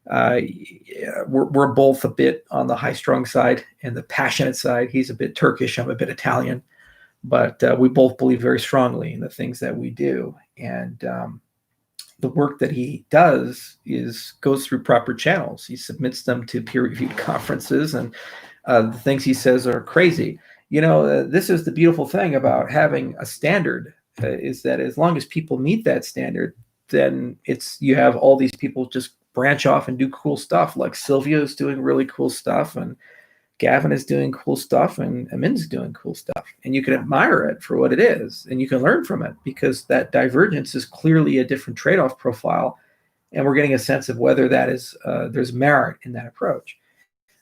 We're both a bit on the high-strung side and the passionate side. He's a bit Turkish. I'm a bit Italian. But we both believe very strongly in the things that we do. And the work that he does goes through proper channels. He submits them to peer-reviewed conferences, and the things he says are crazy. This is the beautiful thing about having a standard, is that as long as people meet that standard, then you have all these people just branch off and do cool stuff. Like Sylvia is doing really cool stuff, and Gavin is doing cool stuff, and Amin's doing cool stuff. And you can admire it for what it is, and you can learn from it, because that divergence is clearly a different trade-off profile, and we're getting a sense of whether that is there's merit in that approach.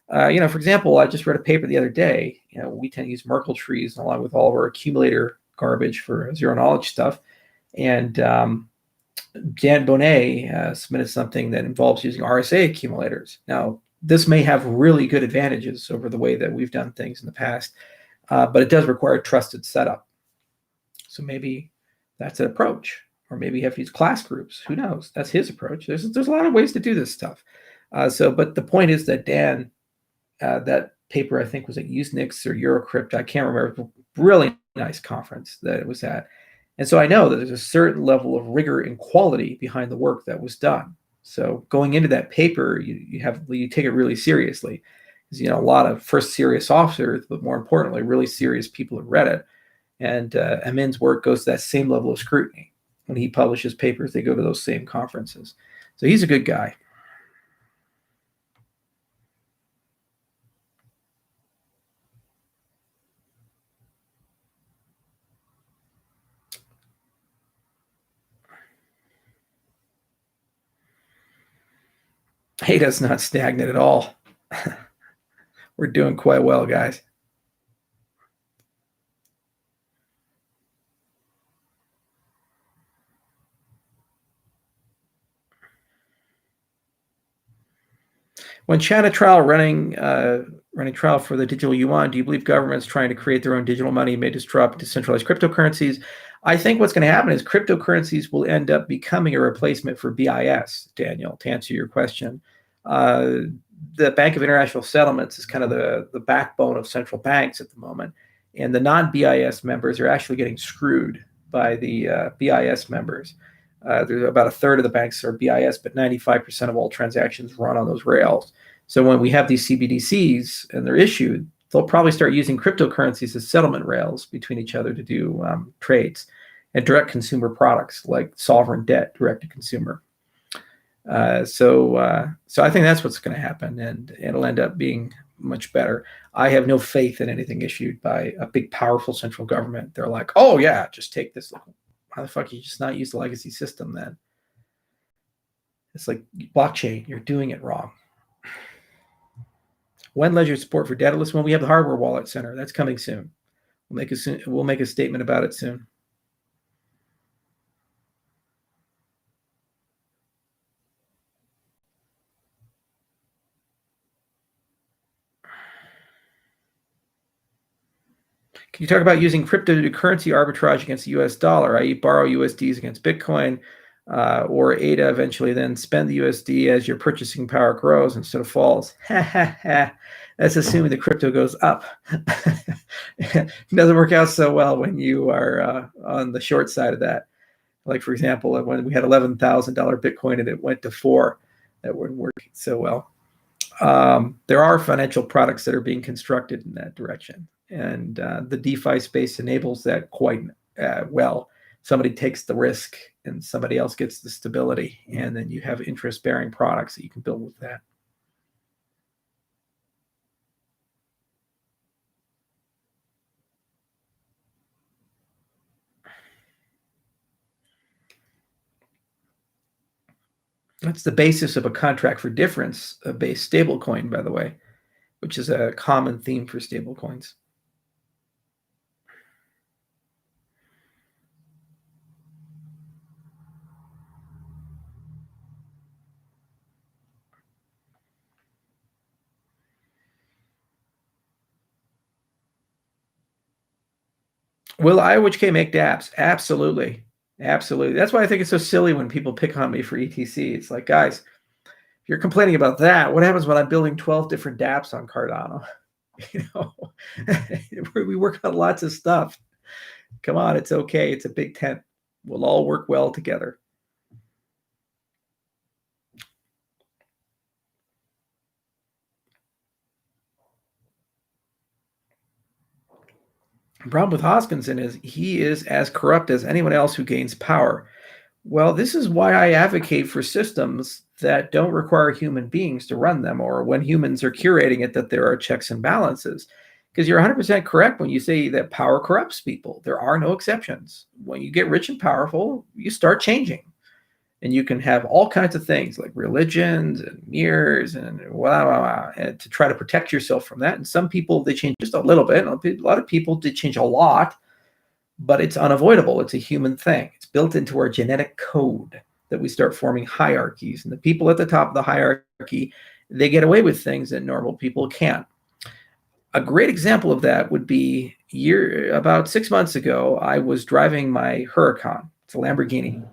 For example, I just read a paper the other day. We tend to use Merkle trees along with all of our accumulator garbage for zero knowledge stuff, and Dan Bonnet submitted something that involves using RSA accumulators. Now, this may have really good advantages over the way that we've done things in the past, but it does require a trusted setup. So maybe that's an approach, or maybe you have to use class groups. Who knows? That's his approach. There's a lot of ways to do this stuff. But the point is that Dan, that paper I think was at Usenix or Eurocrypt, I can't remember. Really nice conference that it was at, and so I know that there's a certain level of rigor and quality behind the work that was done. So going into that paper, you take it really seriously, because a lot of first serious officers, but more importantly, really serious people have read it. And Amin's work goes to that same level of scrutiny. When he publishes papers, they go to those same conferences. So he's a good guy. Ada's not stagnant at all. We're doing quite well, guys. When China trial running trial for the digital yuan, do you believe governments trying to create their own digital money may disrupt decentralized cryptocurrencies? I think what's going to happen is cryptocurrencies will end up becoming a replacement for BIS, Daniel, to answer your question. The Bank of International Settlements is kind of the backbone of central banks at the moment. And the non-BIS members are actually getting screwed by the BIS members. There's about a third of the banks are BIS, but 95% of all transactions run on those rails. So when we have these CBDCs and they're issued, they'll probably start using cryptocurrencies as settlement rails between each other to do trades and direct consumer products like sovereign debt direct to consumer. So I think that's what's going to happen, and it'll end up being much better. I have no faith in anything issued by a big, powerful central government. They're like, oh yeah, just take this. How the fuck you just not use the legacy system then? It's like blockchain. You're doing it wrong. When ledger support for dataless? When we have the hardware wallet center, that's coming soon. We'll make a statement about it soon. Can you talk about using crypto to do currency arbitrage against the US dollar, i.e. borrow USDs against Bitcoin, or ADA eventually then spend the USD as your purchasing power grows instead of falls? That's assuming the crypto goes up. It doesn't work out so well when you are on the short side of that. Like, for example, when we had $11,000 Bitcoin and it went to 4, that wouldn't work so well. There are financial products that are being constructed in that direction. And the DeFi space enables that quite well, somebody takes the risk and somebody else gets the stability, and then you have interest-bearing products that you can build with that. That's the basis of a contract for difference-based stablecoin, by the way, which is a common theme for stablecoins. Will IOHK make dApps? Absolutely. Absolutely. That's why I think it's so silly when people pick on me for ETC. It's like, guys, if you're complaining about that, what happens when I'm building 12 different dApps on Cardano? We work on lots of stuff. Come on, it's okay. It's a big tent. We'll all work well together. The problem with Hoskinson is he is as corrupt as anyone else who gains power. Well, this is why I advocate for systems that don't require human beings to run them, or when humans are curating it, that there are checks and balances. Because you're 100% correct when you say that power corrupts people. There are no exceptions. When you get rich and powerful, you start changing. And you can have all kinds of things like religions and mirrors and and to try to protect yourself from that. And some people, they change just a little bit. A lot of people did change a lot, but it's unavoidable. It's a human thing. It's built into our genetic code that we start forming hierarchies. And the people at the top of the hierarchy, they get away with things that normal people can't. A great example of that would be about 6 months ago, I was driving my Huracan. It's a Lamborghini.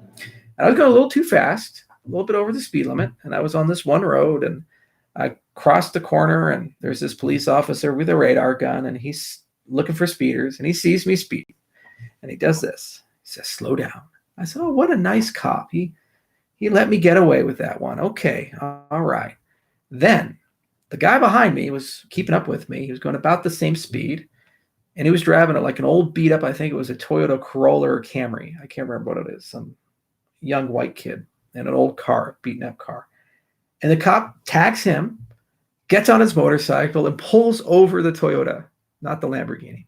And I was going a little too fast, a little bit over the speed limit. And I was on this one road, and I crossed the corner, and there's this police officer with a radar gun, and he's looking for speeders, and he sees me speed. And he does this. He says, slow down. I said, oh, what a nice cop. He let me get away with that one. Okay, all right. Then the guy behind me was keeping up with me. He was going about the same speed, and he was driving it like an old beat up, I think it was a Toyota Corolla or Camry. I can't remember what it is. Some young white kid in an old car, beaten up car. And the cop tags him, gets on his motorcycle, and pulls over the Toyota, not the Lamborghini.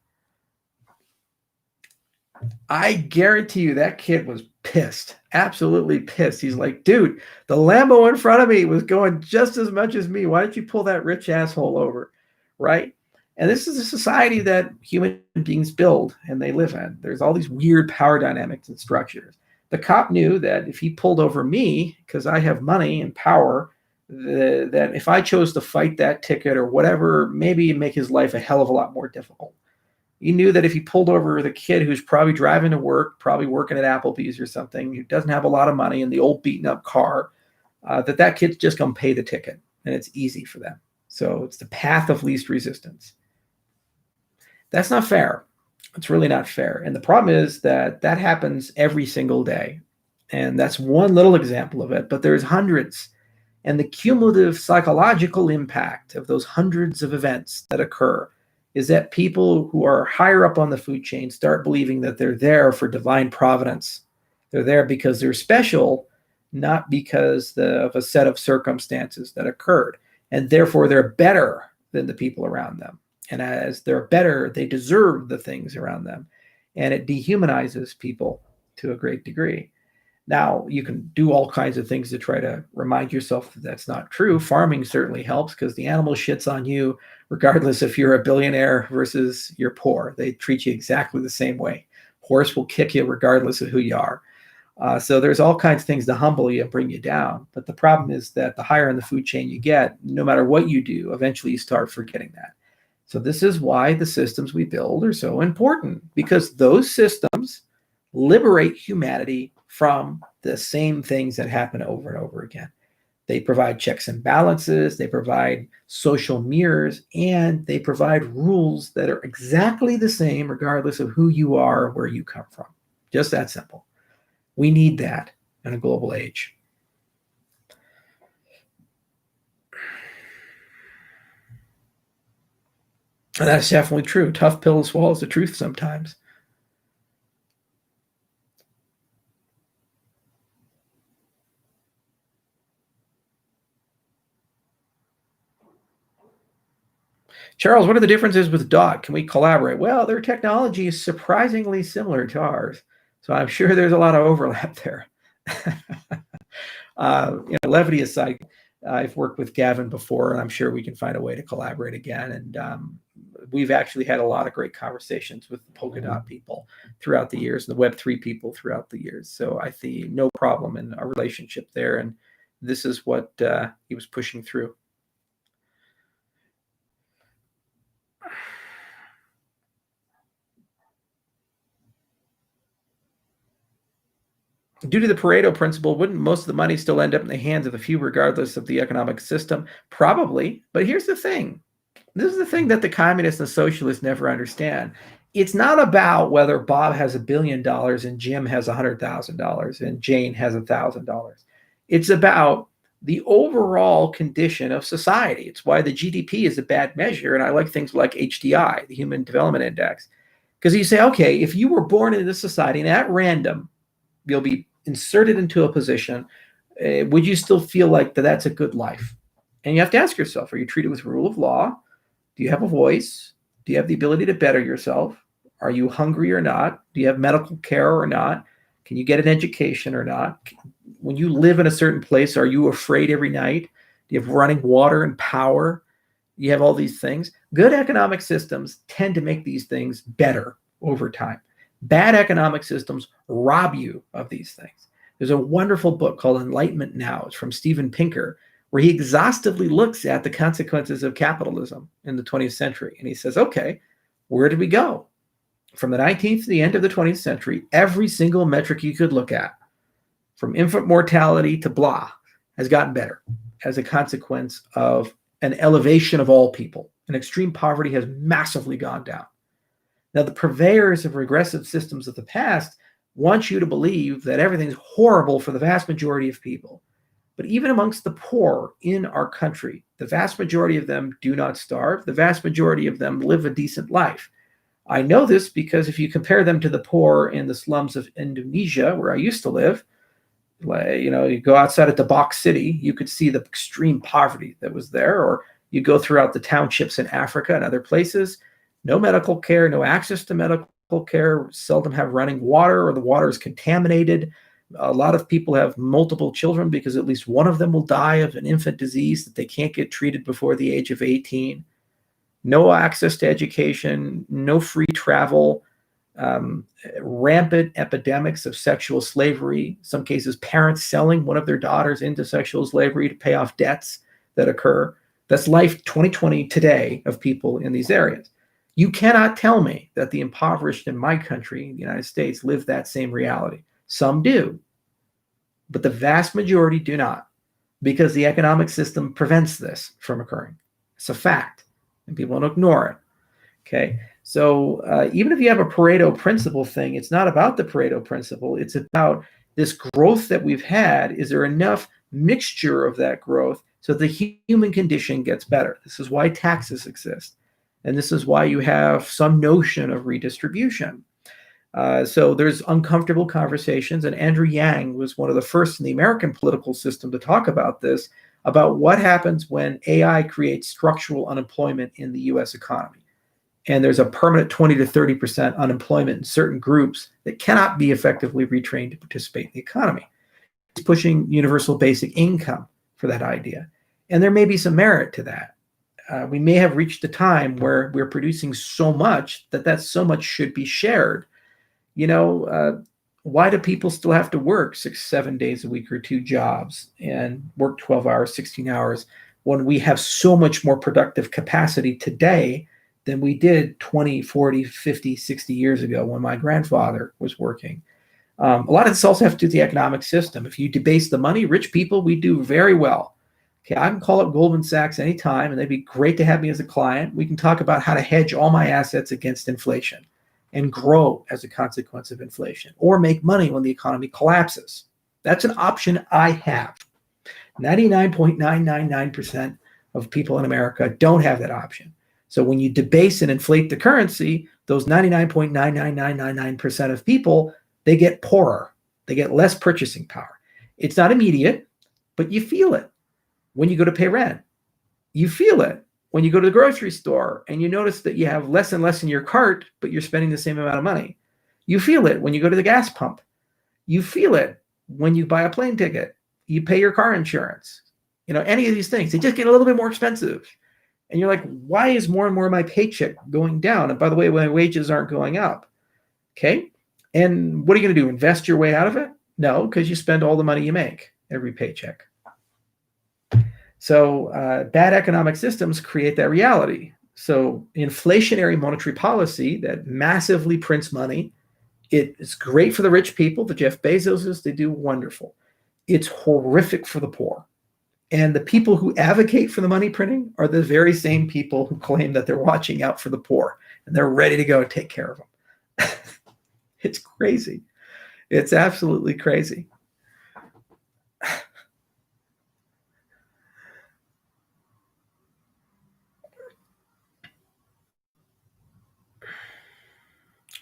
I guarantee you that kid was pissed, absolutely pissed. He's like, dude, the Lambo in front of me was going just as much as me. Why did you pull that rich asshole over? Right? And this is a society that human beings build and they live in. There's all these weird power dynamics and structures. The cop knew that if he pulled over me, because I have money and power, that if I chose to fight that ticket or whatever, maybe it'd make his life a hell of a lot more difficult. He knew that if he pulled over the kid who's probably driving to work, probably working at Applebee's or something, who doesn't have a lot of money in the old beaten up car, that kid's just going to pay the ticket, and it's easy for them. So it's the path of least resistance. That's not fair. It's really not fair. And the problem is that happens every single day. And that's one little example of it, but there's hundreds. And the cumulative psychological impact of those hundreds of events that occur is that people who are higher up on the food chain start believing that they're there for divine providence. They're there because they're special, not because of a set of circumstances that occurred. And therefore, they're better than the people around them. And as they're better, they deserve the things around them. And it dehumanizes people to a great degree. Now, you can do all kinds of things to try to remind yourself that that's not true. Farming certainly helps because the animal shits on you, regardless if you're a billionaire versus you're poor. They treat you exactly the same way. Horse will kick you regardless of who you are. So there's all kinds of things to humble you and bring you down. But the problem is that the higher in the food chain you get, no matter what you do, eventually you start forgetting that. So this is why the systems we build are so important, because those systems liberate humanity from the same things that happen over and over again. They provide checks and balances, they provide social mirrors, and they provide rules that are exactly the same regardless of who you are or where you come from. Just that simple. We need that in a global age. And that's definitely true. Tough pill to swallow is the truth sometimes. Charles, what are the differences with DOT? Can we collaborate? Well, their technology is surprisingly similar to ours, so I'm sure there's a lot of overlap there. Levity aside, I've worked with Gavin before, and I'm sure we can find a way to collaborate again. And we've actually had a lot of great conversations with the Polkadot people throughout the years, and the Web3 people throughout the years. So I see no problem in our relationship there, and this is what he was pushing through. Due to the Pareto principle, wouldn't most of the money still end up in the hands of the few regardless of the economic system? Probably. But here's the thing. This is the thing that the communists and socialists never understand. It's not about whether Bob has $1 billion and Jim has $100,000 and Jane has $1,000. It's about the overall condition of society. It's why the GDP is a bad measure. And I like things like HDI, the Human Development Index, because you say, okay, if you were born in this society and at random, you'll be inserted into a position, would you still feel like that's a good life? And you have to ask yourself, are you treated with rule of law? Do you have a voice? Do you have the ability to better yourself? Are you hungry or not? Do you have medical care or not? Can you get an education or not? When you live in a certain place, are you afraid every night? Do you have running water and power? You have all these things. Good economic systems tend to make these things better over time. Bad economic systems rob you of these things. There's a wonderful book called Enlightenment Now. It's from Steven Pinker, where he exhaustively looks at the consequences of capitalism in the 20th century. And he says, okay, where did we go? From the 19th to the end of the 20th century, every single metric you could look at, from infant mortality to blah, has gotten better as a consequence of an elevation of all people. And extreme poverty has massively gone down. Now, the purveyors of regressive systems of the past want you to believe that everything's horrible for the vast majority of people. But even amongst the poor in our country, the vast majority of them do not starve. The vast majority of them live a decent life. I know this because if you compare them to the poor in the slums of Indonesia, where I used to live, you go outside at the box city, you could see the extreme poverty that was there. Or you go throughout the townships in Africa and other places, no medical care, no access to medical care, seldom have running water, or the water is contaminated. A lot of people have multiple children because at least one of them will die of an infant disease that they can't get treated before the age of 18. No access to education, no free travel, rampant epidemics of sexual slavery, in some cases parents selling one of their daughters into sexual slavery to pay off debts that occur. That's life 2020 today of people in these areas. You cannot tell me that the impoverished in my country, the United States, live that same reality. Some do, but the vast majority do not, because the economic system prevents this from occurring. It's a fact, and people don't ignore it. Okay, so even if you have a Pareto principle thing, it's not about the Pareto principle. It's about this growth that we've had. Is there enough mixture of that growth so the human condition gets better? This is why taxes exist. And this is why you have some notion of redistribution. So there's uncomfortable conversations. And Andrew Yang was one of the first in the American political system to talk about this, about what happens when AI creates structural unemployment in the US economy. And there's a permanent 20 to 30% unemployment in certain groups that cannot be effectively retrained to participate in the economy. It's pushing universal basic income for that idea. And there may be some merit to that. We may have reached a time where we're producing so much that so much should be shared. Why do people still have to work 6-7 days a week or 2 jobs and work 12 hours, 16 hours when we have so much more productive capacity today than we did 20, 40, 50, 60 years ago when my grandfather was working? A lot of this also has to do with the economic system. If you debase the money, rich people, we do very well. Okay, I can call up Goldman Sachs anytime, and they'd be great to have me as a client. We can talk about how to hedge all my assets against inflation and grow as a consequence of inflation, or make money when the economy collapses. That's an option I have. 99.999% of people in America don't have that option. So when you debase and inflate the currency, those 99.99999% of people, they get poorer. They get less purchasing power. It's not immediate, but you feel it. When you go to pay rent, you feel it. when you go to the grocery store and you notice that you have less and less in your cart, but you're spending the same amount of money. You feel it when you go to the gas pump. You feel it when you buy a plane ticket. You pay your car insurance. Any of these things, they just get a little bit more expensive. And you're like, why is more and more of my paycheck going down? And by the way, my wages aren't going up. Okay. And what are you going to do? Invest your way out of it? No, because you spend all the money you make every paycheck. So bad economic systems create that reality. So inflationary monetary policy that massively prints money, it's great for the rich people, the Jeff Bezoses, they do wonderful. It's horrific for the poor. And the people who advocate for the money printing are the very same people who claim that they're watching out for the poor and they're ready to go take care of them. It's crazy. It's absolutely crazy.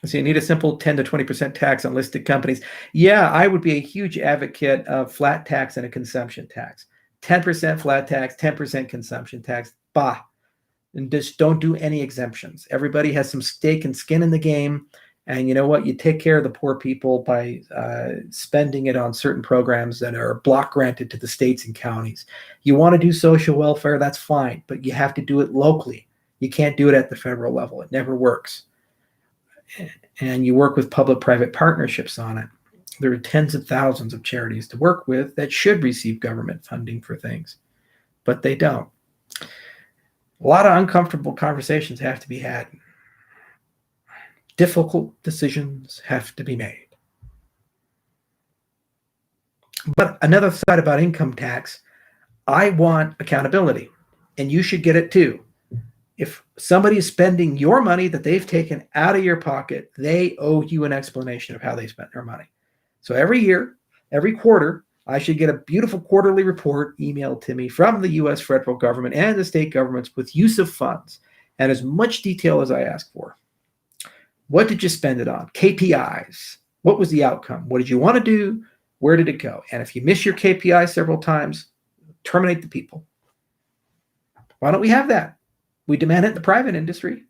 So you need a simple 10 to 20% tax on listed companies. Yeah, I would be a huge advocate of flat tax and a consumption tax. 10% flat tax, 10% consumption tax. Bah. And just don't do any exemptions. Everybody has some stake and skin in the game. And you know what? You take care of the poor people by spending it on certain programs that are block granted to the states and counties. You want to do social welfare, that's fine, but you have to do it locally. You can't do it at the federal level. It never works. And you work with public-private partnerships on it. There are tens of thousands of charities to work with that should receive government funding for things, but they don't. A lot of uncomfortable conversations have to be had. Difficult decisions have to be made. But another side about income tax, I want accountability, and you should get it too. If somebody is spending your money that they've taken out of your pocket, they owe you an explanation of how they spent their money. So every year, every quarter, I should get a beautiful quarterly report emailed to me from the U.S. federal government and the state governments with use of funds and as much detail as I ask for. What did you spend it on? KPIs. What was the outcome? What did you want to do? Where did it go? And if you miss your KPI several times, terminate the people. Why don't we have that? We demand it in the private industry.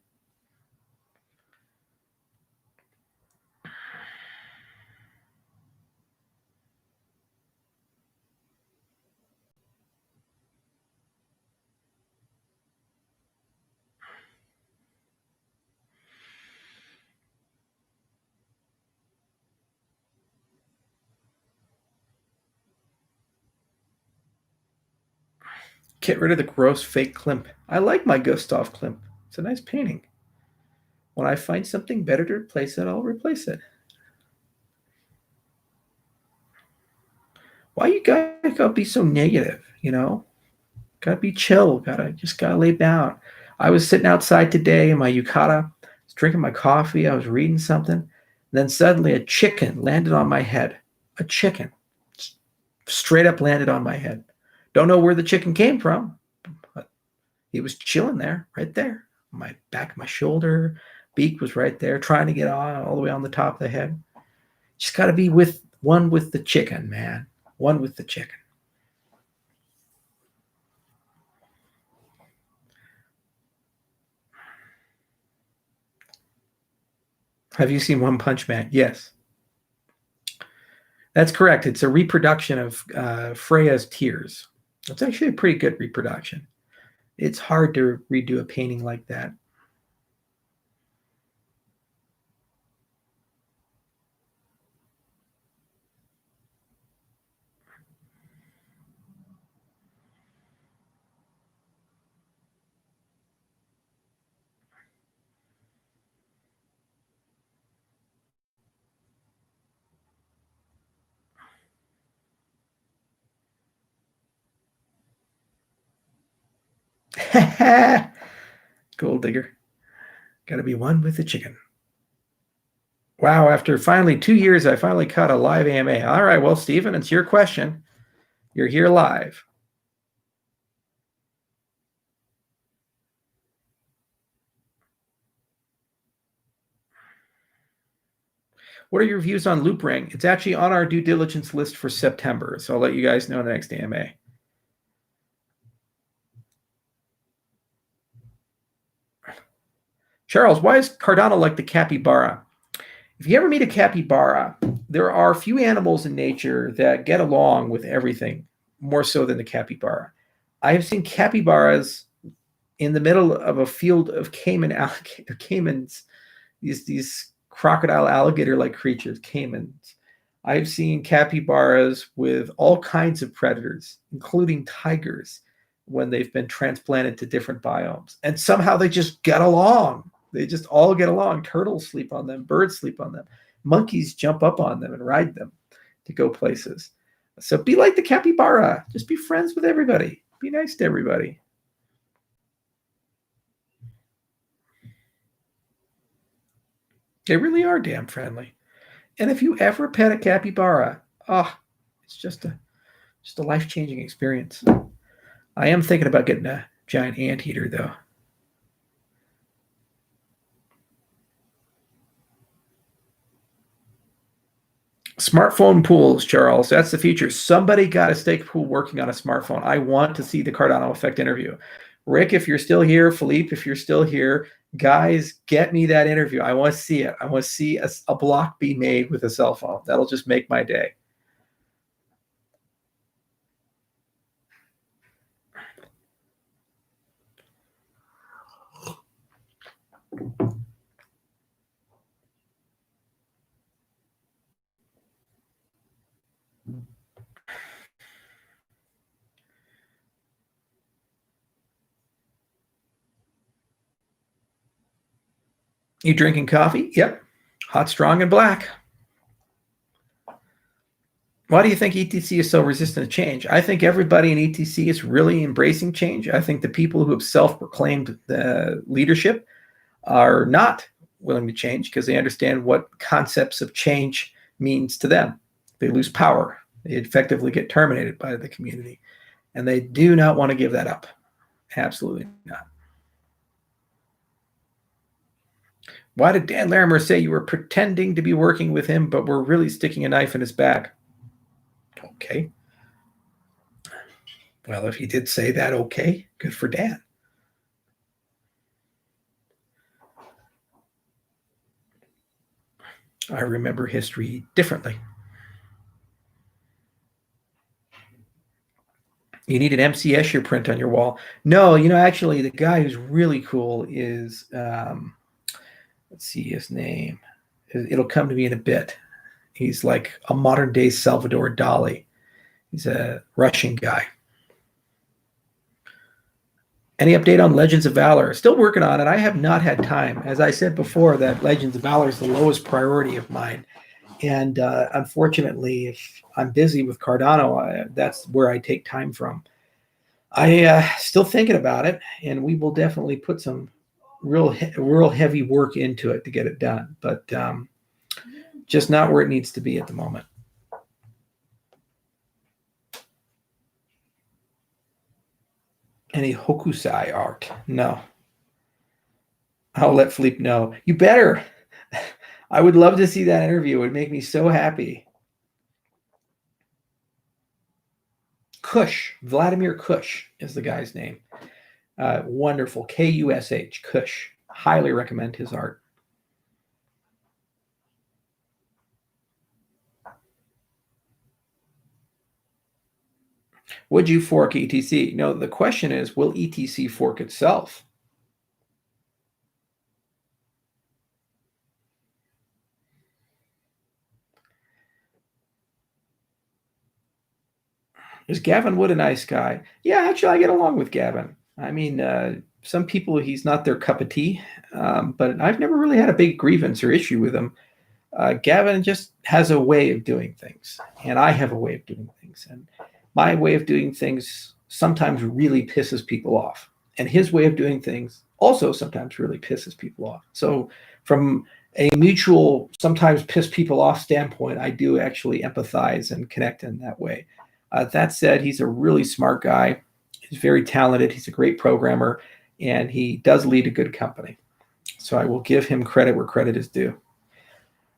Get rid of the gross fake Klimt. I like my Gustav Klimt. It's a nice painting. When I find something better to replace it, I'll replace it. Why you guys gotta be so negative, Gotta be chill. Gotta lay down. I was sitting outside today in my yukata, was drinking my coffee, I was reading something, and then suddenly a chicken landed on my head. A chicken. Straight up landed on my head. Don't know where the chicken came from, but he was chilling there, right there. My back of my shoulder, beak was right there, trying to get all the way on the top of the head. Just got to be one with the chicken, man. One with the chicken. Have you seen One Punch Man? Yes. That's correct. It's a reproduction of Freya's tears. It's actually a pretty good reproduction. It's hard to redo a painting like that. Gold digger. Got to be one with the chicken. Wow, after finally 2 years, I finally caught a live AMA. All right, well, Stephen, it's your question. You're here live. What are your views on Loopring? It's actually on our due diligence list for September, so I'll let you guys know in the next AMA. Charles, why is Cardano like the capybara? If you ever meet a capybara, there are few animals in nature that get along with everything more so than the capybara. I have seen capybaras in the middle of a field of caimans, these crocodile alligator-like creatures, caimans. I've seen capybaras with all kinds of predators, including tigers, when they've been transplanted to different biomes. And somehow they just get along. They just all get along. Turtles sleep on them. Birds sleep on them. Monkeys jump up on them and ride them to go places. So be like the capybara. Just be friends with everybody. Be nice to everybody. They really are damn friendly. And if you ever pet a capybara, it's just a life-changing experience. I am thinking about getting a giant anteater, though. Smartphone pools, Charles. That's the future. Somebody got a stake pool working on a smartphone. I want to see the Cardano Effect interview. Rick, if you're still here, Philippe, if you're still here, guys, get me that interview. I want to see it. I want to see a block be made with a cell phone. That'll just make my day. You drinking coffee? Yep. Hot, strong, and black. Why do you think ETC is so resistant to change? I think everybody in ETC is really embracing change. I think the people who have self-proclaimed the leadership are not willing to change because they understand what concepts of change means to them. They lose power. They effectively get terminated by the community. And they do not want to give that up. Absolutely not. Why did Dan Larimer say you were pretending to be working with him, but were really sticking a knife in his back? Okay. Well, if he did say that, okay, good for Dan. I remember history differently. You need an MCS print on your wall. No, actually, the guy who's really cool is, let's see his name. It'll come to me in a bit. He's like a modern day Salvador Dali. He's a Russian guy. Any update on Legends of Valor? Still working on it. I have not had time. As I said before, that Legends of Valor is the lowest priority of mine. And unfortunately, if I'm busy with Cardano, that's where I take time from. I still thinking about it, and we will definitely put some real heavy work into it to get it done, but just not where it needs to be at the moment. Any Hokusai art? No. I'll let Philippe know. You better. I would love to see that interview. It would make me so happy. Kush, Vladimir Kush is the guy's name. Wonderful. Kush, Kush. Highly recommend his art. Would you fork ETC? No, the question is, will ETC fork itself? Is Gavin Wood a nice guy? Yeah, actually, I get along with Gavin. I mean, some people, he's not their cup of tea, but I've never really had a big grievance or issue with him. Gavin just has a way of doing things, and I have a way of doing things. And my way of doing things sometimes really pisses people off. And his way of doing things also sometimes really pisses people off. So from a mutual, sometimes piss people off standpoint, I do actually empathize and connect in that way. That said, he's a really smart guy. He's very talented. He's a great programmer, and he does lead a good company. So I will give him credit where credit is due.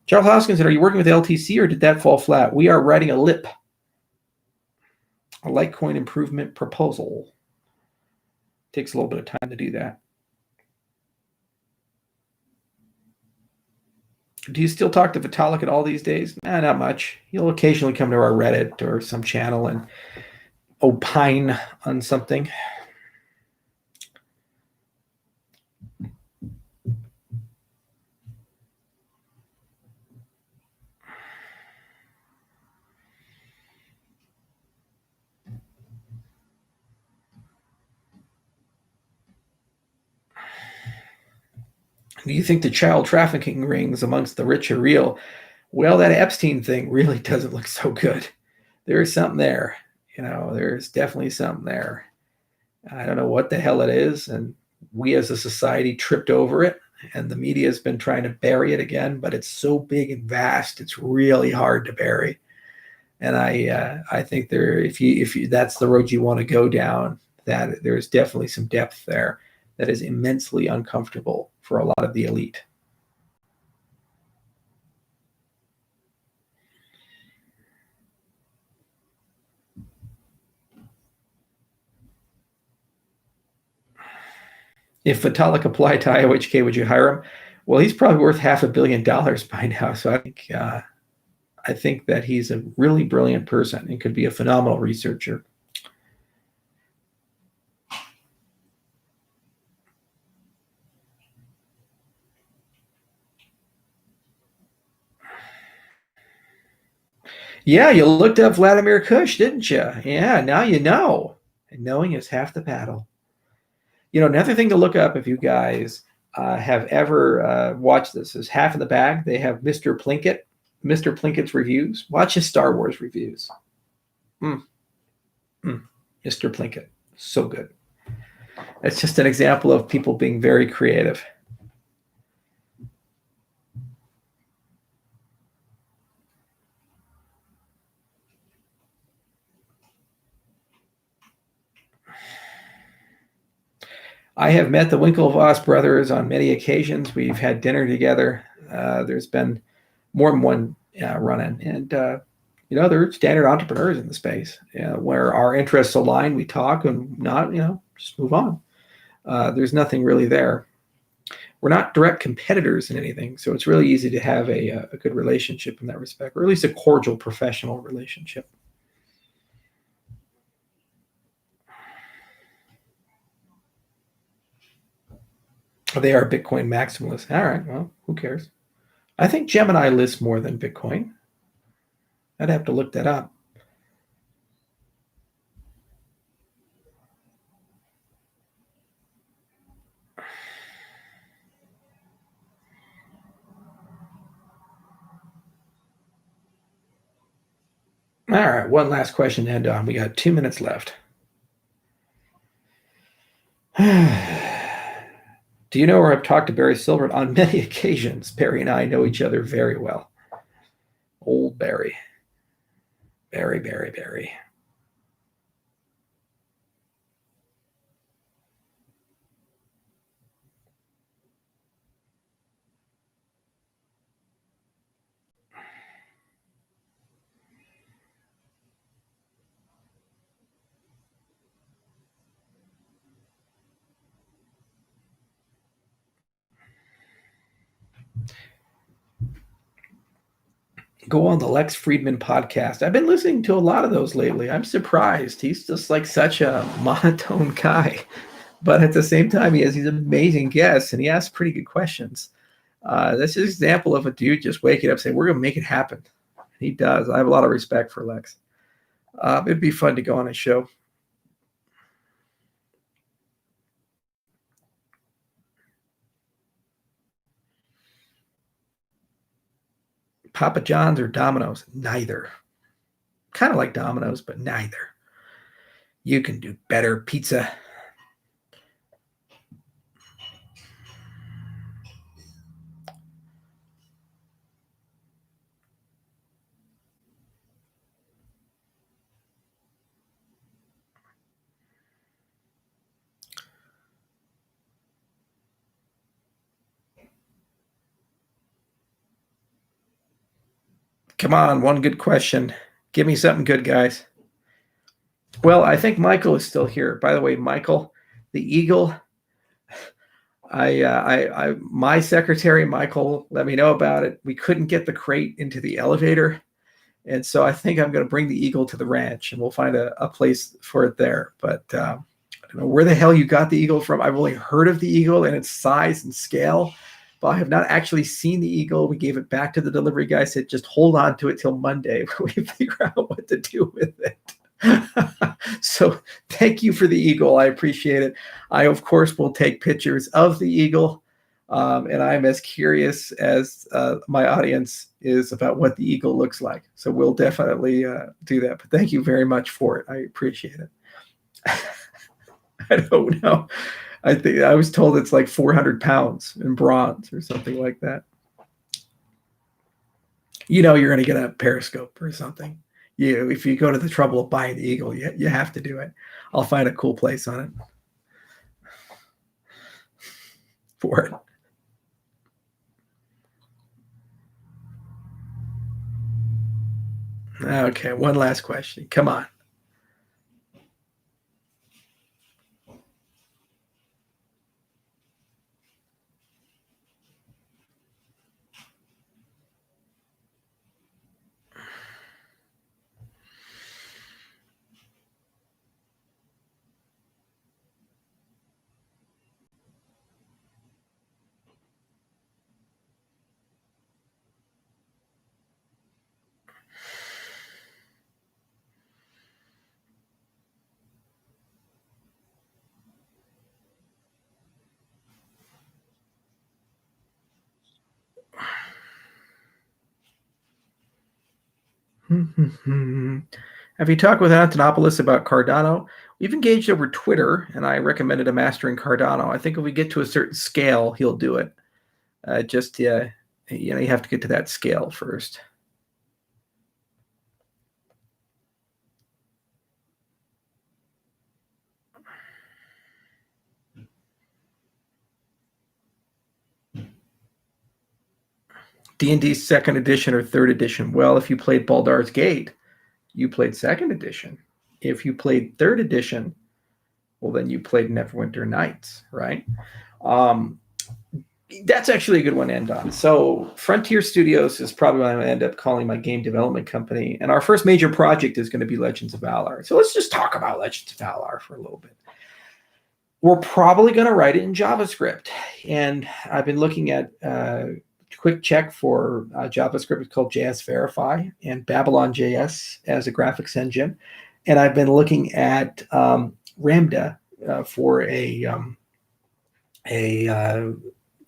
Charles Hoskinson, are you working with LTC or did that fall flat? We are writing a LIP, a Litecoin improvement proposal. Takes a little bit of time to do that. Do you still talk to Vitalik at all these days? Not much. He'll occasionally come to our Reddit or some channel and opine on something. Do you think the child trafficking rings amongst the rich are real? Well, that Epstein thing really doesn't look so good. There's something there. There's definitely something there. I don't know what the hell it is. And we as a society tripped over it. And the media has been trying to bury it again. But it's so big and vast, it's really hard to bury. And I think if you that's the road you want to go down, that there's definitely some depth there that is immensely uncomfortable for a lot of the elite. If Vitalik applied to IOHK, would you hire him? Well, he's probably worth $500 million by now. So I think that he's a really brilliant person and could be a phenomenal researcher. Yeah, you looked up Vladimir Kush, didn't you? Yeah, now you know. And knowing is half the battle. Another thing to look up if you guys have ever watched this is Half in the Bag. They have Mr. Plinkett's reviews. Watch his Star Wars reviews. Mr. Plinkett, so good. It's just an example of people being very creative. I have met the Winklevoss brothers on many occasions. We've had dinner together. There's been more than one run-in. And, they're standard entrepreneurs in the space. Where our interests align, we talk and not, just move on. There's nothing really there. We're not direct competitors in anything. So it's really easy to have a good relationship in that respect, or at least a cordial professional relationship. They are Bitcoin maximalists. All right, well, who cares? I think Gemini lists more than Bitcoin. I'd have to look that up. All right, one last question to end on. We got 2 minutes left. Do you know where I've talked to Barry Silbert on many occasions? Barry and I know each other very well. Old Barry. Barry. Go on the Lex Friedman podcast. I've been listening to a lot of those lately. I'm surprised. He's just like such a monotone guy. But at the same time, he has these amazing guests and he asks pretty good questions. That's just an example of a dude just waking up saying, we're going to make it happen. And he does. I have a lot of respect for Lex. It'd be fun to go on his show. Papa John's or Domino's? Neither. Kind of like Domino's, but neither. You can do better pizza. Come on, one good question. Give me something good, guys. Well, I think Michael is still here. By the way, Michael, the Eagle, My secretary, Michael, let me know about it. We couldn't get the crate into the elevator. And so I think I'm going to bring the eagle to the ranch and we'll find a place for it there. But I don't know where the hell you got the eagle from. I've only heard of the eagle and its size and scale, but I have not actually seen the eagle. We gave it back to the delivery guy, said, just hold on to it till Monday when we figure out what to do with it. So thank you for the eagle. I appreciate it. I, of course, will take pictures of the eagle. And I'm as curious as my audience is about what the eagle looks like. So we'll definitely do that. But thank you very much for it. I appreciate it. I don't know. I think I was told it's like 400 pounds in bronze or something like that. You know, you're going to get a periscope or something. If you go to the trouble of buying the eagle, you have to do it. I'll find a cool place on it for it. Okay, one last question. Come on. Have you talked with Antonopoulos about Cardano? We've engaged over Twitter, and I recommended a master in Cardano. I think if we get to a certain scale, he'll do it. You have to get to that scale first. D&D second edition or third edition? Well, if you played Baldur's Gate, you played second edition. If you played third edition, well, then you played Neverwinter Nights, right? That's actually a good one to end on. So Frontier Studios is probably what I'm going to end up calling my game development company. And our first major project is going to be Legends of Valar. So let's just talk about Legends of Valar for a little bit. We're probably going to write it in JavaScript. And I've been looking at quick check for JavaScript. It's called JS Verify and Babylon JS as a graphics engine. And I've been looking at Ramda for a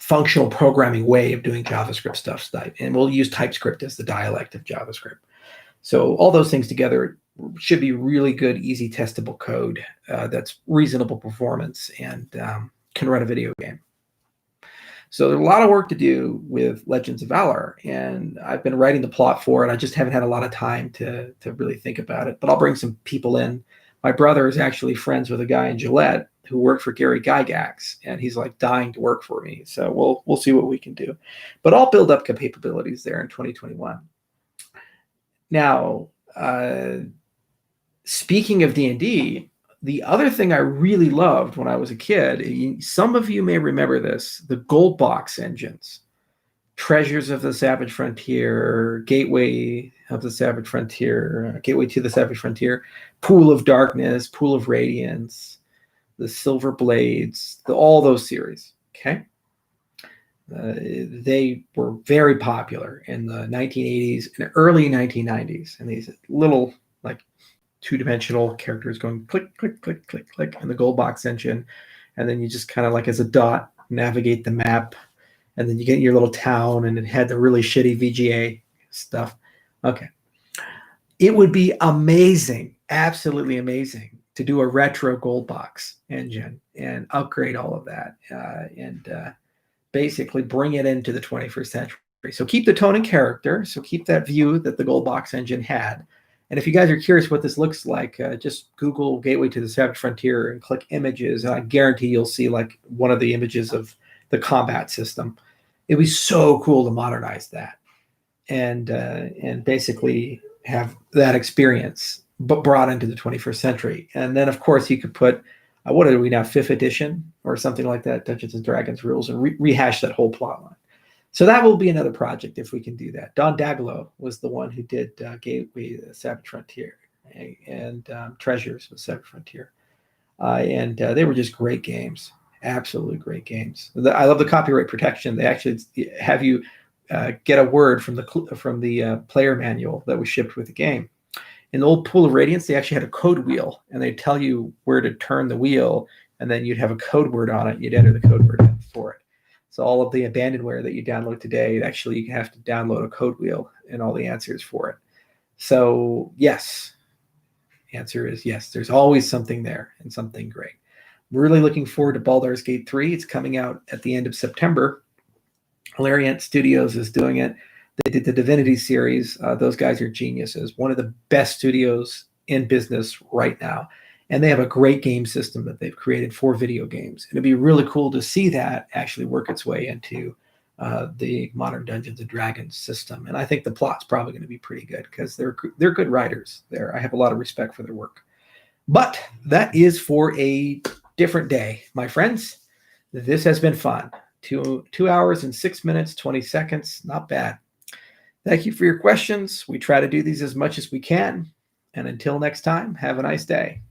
functional programming way of doing JavaScript stuff. And we'll use TypeScript as the dialect of JavaScript. So all those things together should be really good, easy testable code that's reasonable performance and can run a video game. So there's a lot of work to do with Legends of Valor, and I've been writing the plot for it. I just haven't had a lot of time to really think about it, but I'll bring some people in. My brother is actually friends with a guy in Gillette who worked for Gary Gygax, and he's like dying to work for me. So we'll see what we can do, but I'll build up capabilities there in 2021. Now, speaking of D&D, the other thing I really loved when I was a kid, some of you may remember this, the gold box engines, Treasures of the Savage Frontier, Gateway of the Savage Frontier, Gateway to the Savage Frontier, Pool of Darkness, Pool of Radiance, the Silver Blades, all those series, okay? They were very popular in the 1980s and early 1990s, and these little like two-dimensional characters going click, click, click, click, click in the gold box engine. And then you just kind of like as a dot navigate the map. And then you get your little town, and it had the really shitty VGA stuff. Okay. It would be amazing, absolutely amazing to do a retro gold box engine and upgrade all of that and basically bring it into the 21st century. So keep the tone and character. So keep that view that the gold box engine had. And if you guys are curious what this looks like, just Google Gateway to the Savage Frontier and click images. And I guarantee you'll see like one of the images of the combat system. It'd be so cool to modernize that and basically have that experience but brought into the 21st century. And then, of course, you could put what are we now, 5th edition or something like that, Dungeons and Dragons rules, and rehash that whole plot line. So that will be another project if we can do that. Don Daglow was the one who did Gateway, Savage Frontier, and Treasures with Savage Frontier. And they were just great games, absolutely great games. I love the copyright protection. They actually have you get a word from the player manual that was shipped with the game. In the old Pool of Radiance, they actually had a code wheel, and they tell you where to turn the wheel, and then you'd have a code word on it. You'd enter the code word in for it. So all of the abandonware that you download today, actually you have to download a code wheel and all the answers for it. So yes, the answer is yes. There's always something there and something great. I'm really looking forward to Baldur's Gate 3. It's coming out at the end of September. Larian Studios is doing it. They did the Divinity series. Those guys are geniuses. One of the best studios in business right now. And they have a great game system that they've created for video games. And it'd be really cool to see that actually work its way into the modern Dungeons and Dragons system. And I think the plot's probably going to be pretty good because they're good writers there. I have a lot of respect for their work. But that is for a different day, my friends. This has been fun. 2 hours and 6 minutes, 20 seconds. Not bad. Thank you for your questions. We try to do these as much as we can. And until next time, have a nice day.